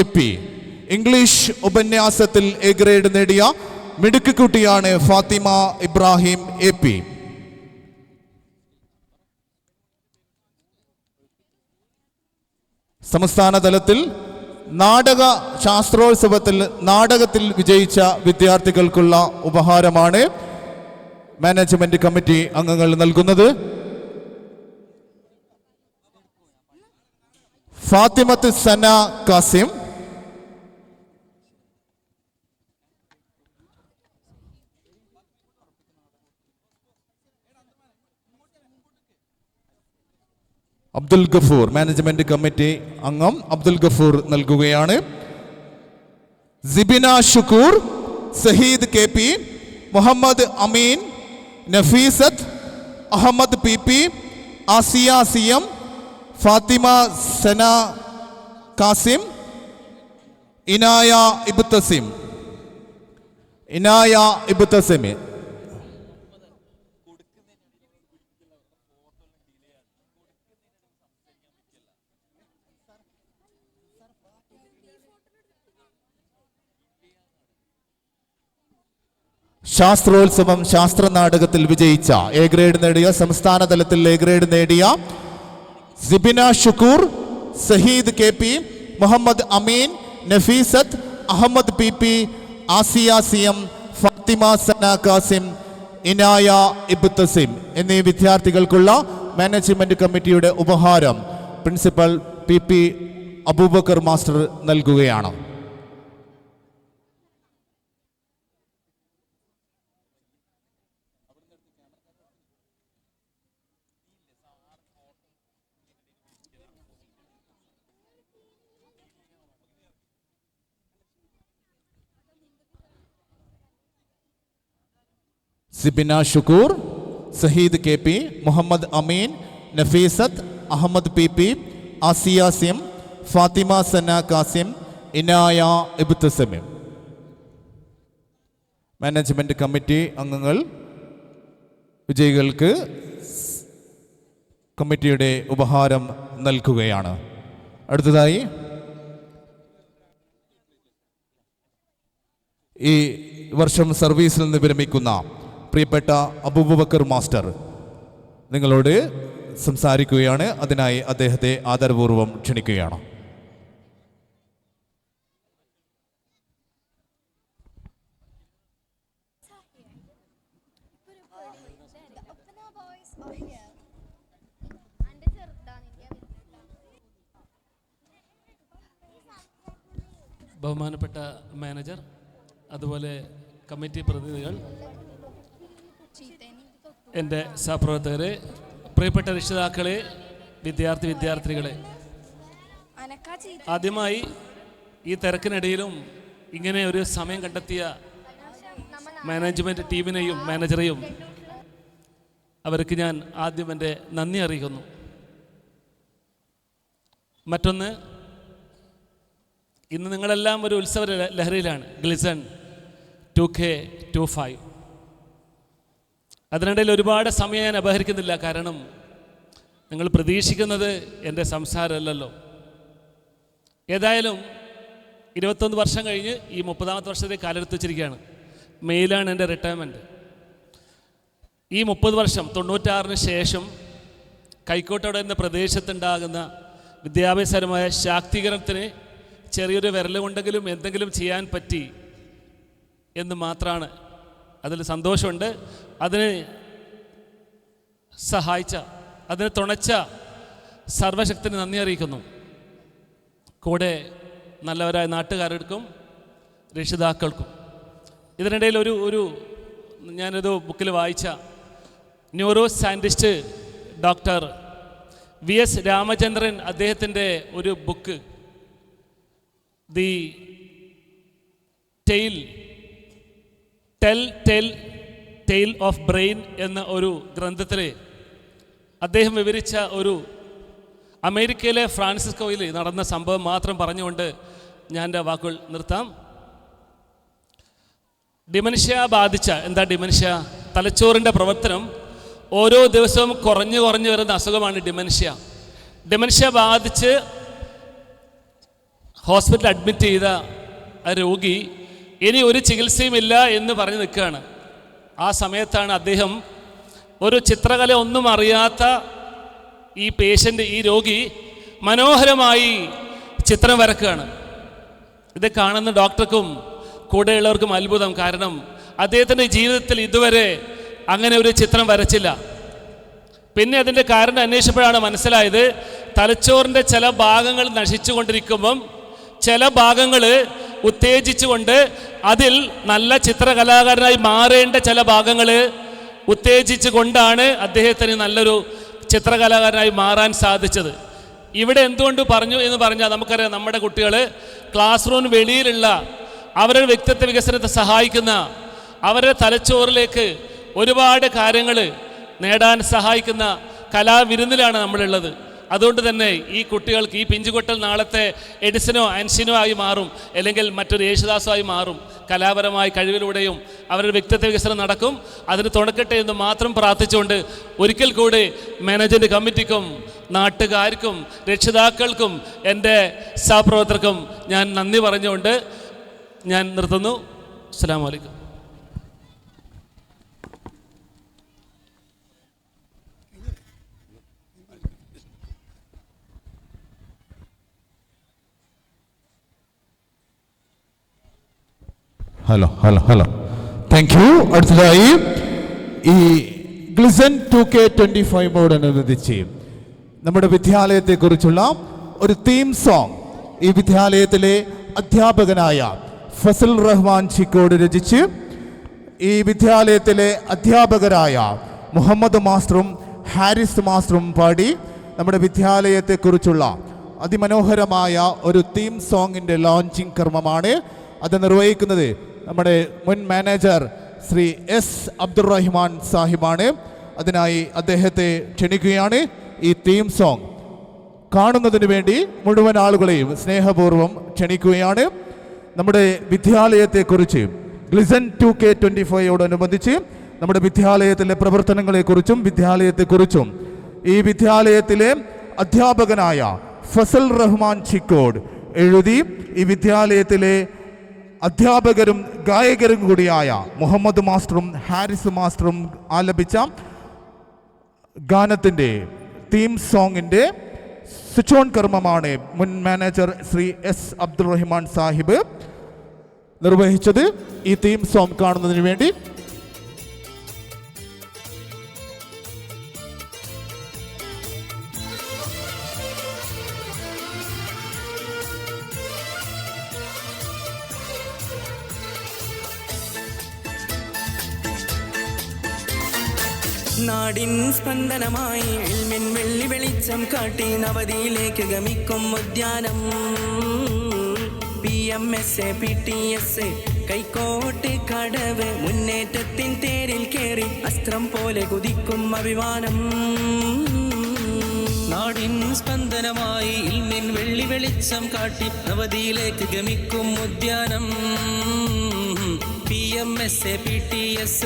AP ഇംഗ്ലീഷ് ഉപന്യാസത്തിൽ A ഗ്രേഡ് നേടിയ മിടുക്ക് കുട്ടിയാണ് ഫാത്തിമ ഇബ്രാഹിം AP. സംസ്ഥാന തലത്തിൽ നാടകത്തിൽ വിജയിച്ച വിദ്യാർത്ഥികൾക്കുള്ള ഉപഹാരമാണ് മാനേജ്മെന്റ് കമ്മിറ്റി അംഗങ്ങൾ നൽകുന്നത്. ഫാത്തിമത്ത് സന കാസിം, അബ്ദുൽ ഗഫൂർ, മാനേജ്മെന്റ് കമ്മിറ്റി അംഗം അബ്ദുൽ ഗഫൂർ നൽകുകയാണ്. സിബിന ഷുക്കൂർ, സഹീദ് KP, മുഹമ്മദ് അമീൻ, നഫീസത്ത്, അഹമ്മദ് PP, ആസിയ CM, ഫാത്തിമ സന കാസിം, ഇനായ ഇബ്തസിം. ശാസ്ത്രോത്സവം ശാസ്ത്ര നാടകത്തിൽ വിജയിച്ച A ഗ്രേഡ് നേടിയ, സംസ്ഥാന തലത്തിൽ A ഗ്രേഡ് നേടിയ സിബിന ഷുക്കൂർ, സഹീദ് KP, മുഹമ്മദ് അമീൻ, നഫീസത്ത്, അഹമ്മദ് PP, ആസിയ CM, ഫാത്തിമ സന കാസിം, ഇനായ ഇബ്തസിം എന്നീ വിദ്യാർത്ഥികൾക്കുള്ള മാനേജ്മെന്റ് കമ്മിറ്റിയുടെ ഉപഹാരം പ്രിൻസിപ്പൽ PP അബൂബക്കർ മാസ്റ്റർ നൽകുകയാണ്. സിബിന ഷുക്കൂർ, സഹീദ് KP, മുഹമ്മദ് അമീൻ, നഫീസത്ത്, അഹമ്മദ് PP, ആസിയ CM, ഫാത്തിമ സന കാസിം, ഇനായ ഇബ്തസിം. മാനേജ്മെന്റ് കമ്മിറ്റി അംഗങ്ങൾ വിജയികൾക്ക് കമ്മിറ്റിയുടെ ഉപഹാരം നൽകുകയാണ്. അടുത്തതായി ഈ വർഷം സർവീസിൽ നിന്ന് വിരമിക്കുന്ന പ്രിയപ്പെട്ട അബൂബക്കർ മാസ്റ്റർ നിങ്ങളോട് സംസാരിക്കുകയാണ്. അതിനായി അദ്ദേഹത്തെ ആദരപൂർവ്വം ക്ഷണിക്കുകയാണ്. ബഹുമാനപ്പെട്ട മാനേജർ, അതുപോലെ കമ്മിറ്റി പ്രതിനിധികൾ, എൻ്റെ സഹപ്രവർത്തകരെ, പ്രിയപ്പെട്ട രക്ഷിതാക്കളെ, വിദ്യാർത്ഥിനികളെ, ആദ്യമായി ഈ തിരക്കിനിടയിലും ഇങ്ങനെ ഒരു സമയം കണ്ടെത്തിയ മാനേജ്മെൻറ്റ് ടീമിനെയും മാനേജറെയും അവർക്ക് ഞാൻ ആദ്യം എൻ്റെ നന്ദി അറിയിക്കുന്നു. മറ്റൊന്ന്, ഇന്ന് നിങ്ങളെല്ലാം ഒരു ഉത്സവ ലഹരിയിലാണ്. Glisson 2K25. അതിനിടയിൽ ഒരുപാട് സമയം ഞാൻ അപഹരിക്കുന്നില്ല. കാരണം നിങ്ങൾ പ്രതീക്ഷിക്കുന്നത് എൻ്റെ സംസാരമല്ലല്ലോ. ഏതായാലും 21 വർഷം കഴിഞ്ഞ് ഈ 30ാമത്തെ വർഷത്തേക്ക് കാലെടുത്ത് വെച്ചിരിക്കുകയാണ്. മെയ്യിലാണ് എൻ്റെ റിട്ടയർമെൻറ്റ്. ഈ 30 വർഷം 96-ന് ശേഷം കൈക്കോട്ടോടെ എന്ന പ്രദേശത്തുണ്ടാകുന്ന വിദ്യാഭ്യാസപരമായ ശാക്തീകരണത്തിന് ചെറിയൊരു വിരലുകൊണ്ടെങ്കിലും എന്തെങ്കിലും ചെയ്യാൻ പറ്റി എന്ന് മാത്രമാണ്. അതിൽ സന്തോഷമുണ്ട്. അതിന് സഹായിച്ച, അതിന് തുണച്ച സർവശക്തിന് നന്ദി അറിയിക്കുന്നു. കൂടെ നല്ലവരായ നാട്ടുകാർക്കും രക്ഷിതാക്കൾക്കും. ഇതിനിടയിൽ ഒരു ഞാനത് ബുക്കിൽ വായിച്ച neuro scientist doctor VS Ramachandran, അദ്ദേഹത്തിൻ്റെ ഒരു book the tale of brain എന്ന ഒരു ഗ്രന്ഥത്തിൽ അദ്ദേഹം വിവരിച്ച ഒരു അമേരിക്കയിലെ ഫ്രാൻസിസ്കോയിൽ നടന്ന സംഭവം മാത്രം പറഞ്ഞുകൊണ്ട് ഞാൻ എൻ്റെ വാക്കുകൾ നിർത്താം. ഡിമെൻഷ്യ ബാധിച്ച, എന്താ ഡിമെൻഷ്യ? തലച്ചോറിൻ്റെ പ്രവർത്തനം ഓരോ ദിവസവും കുറഞ്ഞു വരുന്ന അസുഖമാണ് ഡിമെൻഷ്യ. ഡിമെൻഷ്യ ബാധിച്ച് ഹോസ്പിറ്റലിൽ അഡ്മിറ്റ് ചെയ്ത ആ രോഗി ഇനി ഒരു ചികിത്സയുമില്ല എന്ന് പറഞ്ഞ് നിൽക്കുകയാണ്. ആ സമയത്താണ് അദ്ദേഹം ഒരു ചിത്രകല ഒന്നും അറിയാത്ത ഈ പേഷ്യൻ്റ്, ഈ രോഗി മനോഹരമായി ചിത്രം വരക്കുകയാണ്. ഇത് കാണുന്ന ഡോക്ടർക്കും കൂടെയുള്ളവർക്കും അത്ഭുതം. കാരണം അദ്ദേഹത്തിൻ്റെ ജീവിതത്തിൽ ഇതുവരെ അങ്ങനെ ഒരു ചിത്രം വരച്ചില്ല. പിന്നെ അതിൻ്റെ കാരണം അന്വേഷിച്ചപ്പോഴാണ് മനസ്സിലായത്, തലച്ചോറിൻ്റെ ചില ഭാഗങ്ങൾ നശിച്ചുകൊണ്ടിരിക്കുമ്പം ചില ഭാഗങ്ങൾ ഉത്തേജിച്ചുകൊണ്ട് അതിൽ നല്ല ചിത്രകലാകാരനായി മാറേണ്ട ചില ഭാഗങ്ങൾ ഉത്തേജിച്ചു കൊണ്ടാണ് അദ്ദേഹത്തിന് നല്ലൊരു ചിത്രകലാകാരനായി മാറാൻ സാധിച്ചത്. ഇവിടെ എന്തുകൊണ്ട് പറഞ്ഞു എന്ന് പറഞ്ഞാൽ നമുക്കറിയാം, നമ്മുടെ കുട്ടികൾ ക്ലാസ് റൂമിന് വെളിയിലുള്ള അവരുടെ വ്യക്തിത്വ വികസനത്തെ സഹായിക്കുന്ന, അവരുടെ തലച്ചോറിലേക്ക് ഒരുപാട് കാര്യങ്ങൾ നേടാൻ സഹായിക്കുന്ന കലാവിരുന്നിലാണ് നമ്മളുള്ളത്. അതുകൊണ്ട് തന്നെ ഈ കുട്ടികൾക്ക്, ഈ പിഞ്ചുകൊട്ടൽ നാളത്തെ എഡിസനോ ഐൻസ്റ്റീനോ ആയി മാറും, അല്ലെങ്കിൽ മറ്റൊരു യേശുദാസോ ആയി മാറും. കലാപരമായ കഴിവിലൂടെയും അവരുടെ വ്യക്തിത്വ വികസനം നടക്കും. അതിന് തുണക്കട്ടെ എന്ന് മാത്രം പ്രാർത്ഥിച്ചുകൊണ്ട് ഒരിക്കൽ കൂടി മാനേജ്മെൻറ്റ് കമ്മിറ്റിക്കും നാട്ടുകാർക്കും രക്ഷിതാക്കൾക്കും എൻ്റെ സഹപ്രവർത്തകർക്കും ഞാൻ നന്ദി പറഞ്ഞുകൊണ്ട് ഞാൻ നിർത്തുന്നു. അസ്സലാമു അലൈക്കും. Hello thank U. അടുത്തതായി ഈ ഗ്ലിസൺ 2K25 നമ്മുടെ വിദ്യാലയത്തെക്കുറിച്ചുള്ള ഒരു തീം സോങ് ഈ വിദ്യാലയത്തിലെ അധ്യാപകനായ ഫസൽ റഹ്മാൻ ചിക്കോട് രചിച്ച് ഈ വിദ്യാലയത്തിലെ അധ്യാപകരായ മുഹമ്മദ് മാസ്റ്ററും ഹാരിസ് മാസ്റ്ററും പാടി നമ്മുടെ വിദ്യാലയത്തെക്കുറിച്ചുള്ള അതിമനോഹരമായ ഒരു തീം സോങ്ങിൻ്റെ ലോഞ്ചിങ് കർമ്മമാണ്. അത് നിർവഹിക്കുന്നത് നമ്മുടെ മുൻ മാനേജർ ശ്രീ എസ് അബ്ദുറഹിമാൻ സാഹിബാണ്. അതിനായി അദ്ദേഹത്തെ ക്ഷണിക്കുകയാണ്. ഈ തീം സോങ് കാണുന്നതിന് വേണ്ടി മുഴുവൻ ആളുകളെയും സ്നേഹപൂർവ്വം ക്ഷണിക്കുകയാണ്. നമ്മുടെ വിദ്യാലയത്തെക്കുറിച്ച് ഗ്ലിസൺ 2K25 നമ്മുടെ വിദ്യാലയത്തിലെ പ്രവർത്തനങ്ങളെക്കുറിച്ചും വിദ്യാലയത്തെക്കുറിച്ചും ഈ വിദ്യാലയത്തിലെ അധ്യാപകനായ ഫസൽ റഹ്മാൻ ചിക്കോട് എഴുതി ഈ വിദ്യാലയത്തിലെ അധ്യാപകരും ഗായകരും കൂടിയായ മുഹമ്മദ് മാസ്റ്ററും ഹാരിസ് മാസ്റ്ററും ആലപിച്ച ഗാനത്തിൻ്റെ തീം സോങ്ങിൻ്റെ സ്വിച്ച് ഓൺ കർമ്മമാണ് മുൻ മാനേജർ ശ്രീ എസ് അബ്ദുറഹിമാൻ സാഹിബ് നിർവഹിച്ചത്. ഈ തീം സോങ് കാണുന്നതിന് വേണ്ടി നാടിൻ സ്പന്ദനമായി ഇൽമിൻ വെള്ളി വെളിച്ചം കാട്ടി നവതിയിലേക്ക് ഗമിക്കും ഉദ്യാനം. PMSA PTSA കൈക്കോട്ട് കടവ് മുന്നേറ്റത്തിൻ തേരിൽ കേറി അസ്ത്രം പോലെ കുതിക്കും അഭിമാനം. നാടിൻ സ്പന്ദനമായി ഇൽമിൻ വെള്ളി വെളിച്ചം കാട്ടി നവതിയിലേക്ക് ഗമിക്കും ഉദ്യാനം. PMSA PTS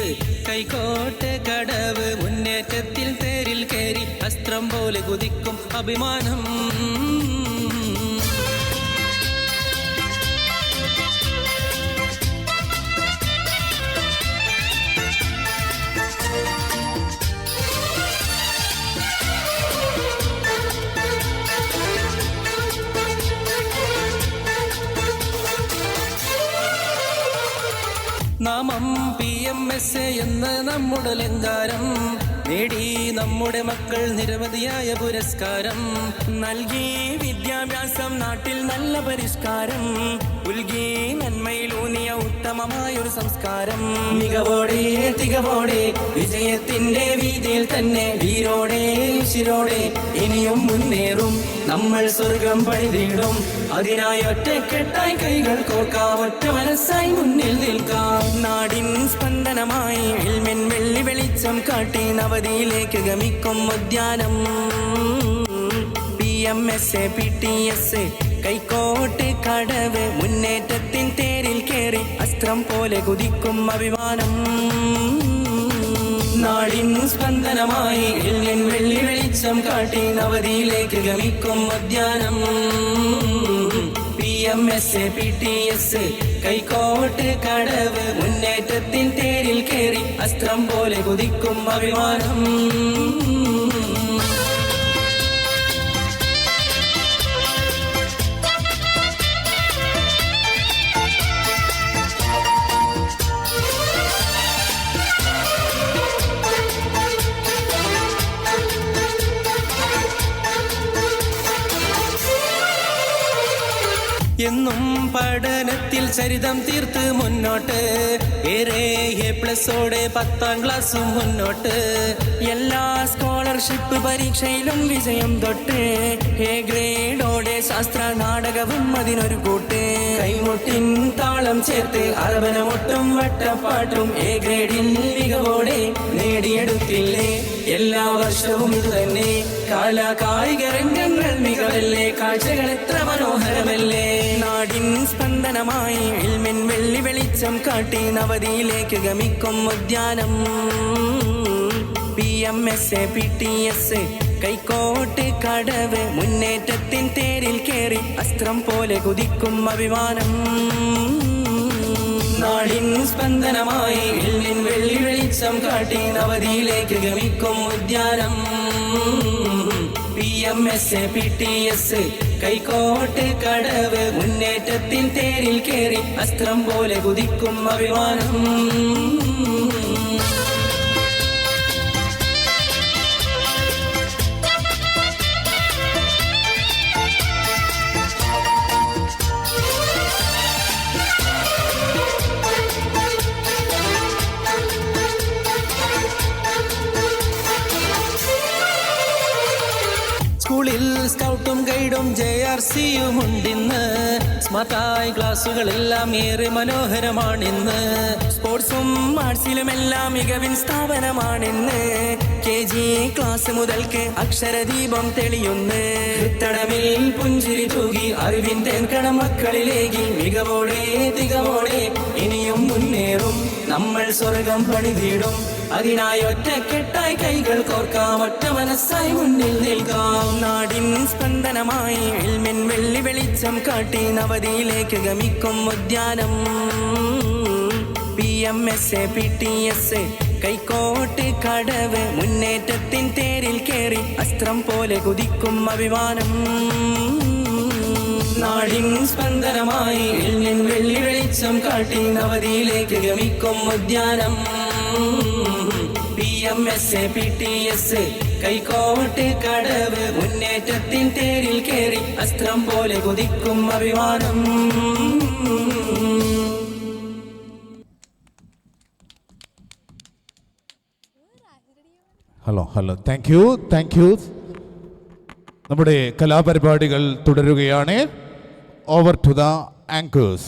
കൈക്കോട്ട് കടവ് മുന്നേറ്റത്തിൽ തേരിൽ കേറി അസ്ത്രം പോലെ കുതിക്കും അഭിമാനം. നാമം PMSA എന്ന നമ്മുടെ ലങ്കാരം നേടി നമ്മുടെ മക്കൾ നിരവധിയായ പുരസ്കാരം നൽകി. വിദ്യാഭ്യാസം നാട്ടിൽ നല്ല പരിഷ്കാരം ഉൽകി. നന്മയിലൂന്നിയ ഉത്തമമായൊരു സംസ്കാരം. മികവോടെ തികവോടെ വിജയത്തിന്റെ വീതിയിൽ തന്നെ വീരോടെ ഉശിരോടെ ഇനിയും മുന്നേറും നമ്മൾ സ്വർഗം പണിതിടും. അതിനായി ഒറ്റക്കെട്ടായി കൈകൾ കോർക്കാം, ഒറ്റ മനസ്സായി മുന്നിൽ നിൽക്കാം. നാടിൻ സ്പന്ദനമായി ഇൽമിൻ വെള്ളി വെളിച്ചം കാട്ടി നവതിയിലേക്ക് ഗമിക്കും ഉദ്യാനം. PMSA PTS കൈക്കോട്ട് കടവ് മുന്നേറ്റത്തിൻ തേരിൽ കേറി അസ്ത്രം പോലെ കുതിക്കും അഭിമാനം. നാടിൻ സ്പന്ദനമായി ഇൽമിൻ വെള്ളി വെളിച്ചം കാട്ടി നവതിയിലേക്ക് ഗമിക്കും ഉദ്യാനം. PMSA PTS കൈക്കോട്ട് കടവ് മുന്നേറ്റത്തിൻ തേരിൽ കേറി അസ്ത്രം പോലെ കുതിക്കും അഭിമാനം. എന്നും പഠനത്തിൽ ചരിതം തീർത്ത് മുന്നോട്ട് ഏറെ A+ഓടെ 10ാം ക്ലാസ്സും മുന്നോട്ട് എല്ലാ സ്കോളർഷിപ്പ് പരീക്ഷയിലും വിജയം തൊട്ട് A ഗ്രേഡോടെ ശാസ്ത്ര നാടകവും അതിനൊരു കൂട്ട് കൈമുട്ടിൻ താളം ചേർത്ത് അറബനമൊട്ടും വട്ടപ്പാട്ടും A ഗ്രേഡിൽ മികവോടെ നേടിയെടുത്തില്ലേ എല്ലാ വർഷവും ഇതുതന്നെ കായിക രംഗങ്ങൾ മികവല്ലേ കാഴ്ചകൾ എത്ര മനോഹരമല്ലേ നാടിൻ സ്പന്ദനമായി ഇൽമിൻ വെള്ളി വെളിച്ചം കാട്ടി നവതിയിലേക്ക് ഗമിക്കും ഉദ്യാനം PMS PTS കൈക്കോട്ട് കടവ് മുന്നേറ്റത്തിൻ തേരിൽ കേറി അസ്ത്രം പോലെ കുതിക്കും അഭിമാനം നാടിൻ സ്പന്ദനമായി ഇൽമിൻ വെള്ളി വെളിച്ചം കാട്ടി നവതിയിലേക്ക് ഗമിക്കും ഉദ്യാനം PMS PTS കൈക്കോട്ട് കടവ് മുന്നേറ്റത്തിൻ തേരിൽ കേറി അസ്ത്രം പോലെ കുതിക്കും അഭിമാനം സ്കൂളിൽ സ്കൗട്ടും ഗൈഡും JRCയും ഉണ്ടിന്ന് സ്മാർട്ടായി ക്ലാസുകളെല്ലാം ഏറെ മനോഹരമാണിന്ന് സ്പോർട്സും ആർട്സിലുമെല്ലാം മികവിൻ സ്ഥാപനമാണിന്ന് KG ക്ലാസ് മുതൽക്ക് അക്ഷരദീപം തെളിയുന്ന് തടമിൽ പുഞ്ചിരി തൂകി അറിവിൻ തേൻകണം മക്കളിലേക്ക് മികവോടെ തികവോടെ ഇനിയും മുന്നേറും നമ്മൾ സ്വർഗം പണിതീടും അതിനായി ഒറ്റക്കെട്ടായി കൈകൾ കോർക്കാം ഒറ്റ മനസ്സായി മുന്നിൽ നിൽക്കാം നാടിൻ സ്പന്ദനമായി ഇൽമിൻ വെള്ളി വെളിച്ചം കാട്ടി നവതിയിലേക്ക് ഗമിക്കും ഉദ്യാനം PMS PTS കൈക്കോട്ട് കടവ് മുന്നേറ്റത്തിൻ തേരിൽ കേറി അസ്ത്രം പോലെ കുതിക്കും അഭിമാനം നാടിൻ സ്പന്ദനമായി ഇൽമിൻ വെള്ളി വെളിച്ചം കാട്ടി നവതിയിലേക്ക് ഗമിക്കും ഉദ്യാനം PMS PTS കൈക്കോട്ട് കടവ് മുന്നേറ്റത്തിൻ തേരിൽ കേറി അസ്ത്രം പോലെ കുതിക്കും അഭിമാനം ഹലോ താങ്ക് യു നമ്മുടെ കലാപരിപാടികൾ തുടരുകയാണ്. Over to the anchors.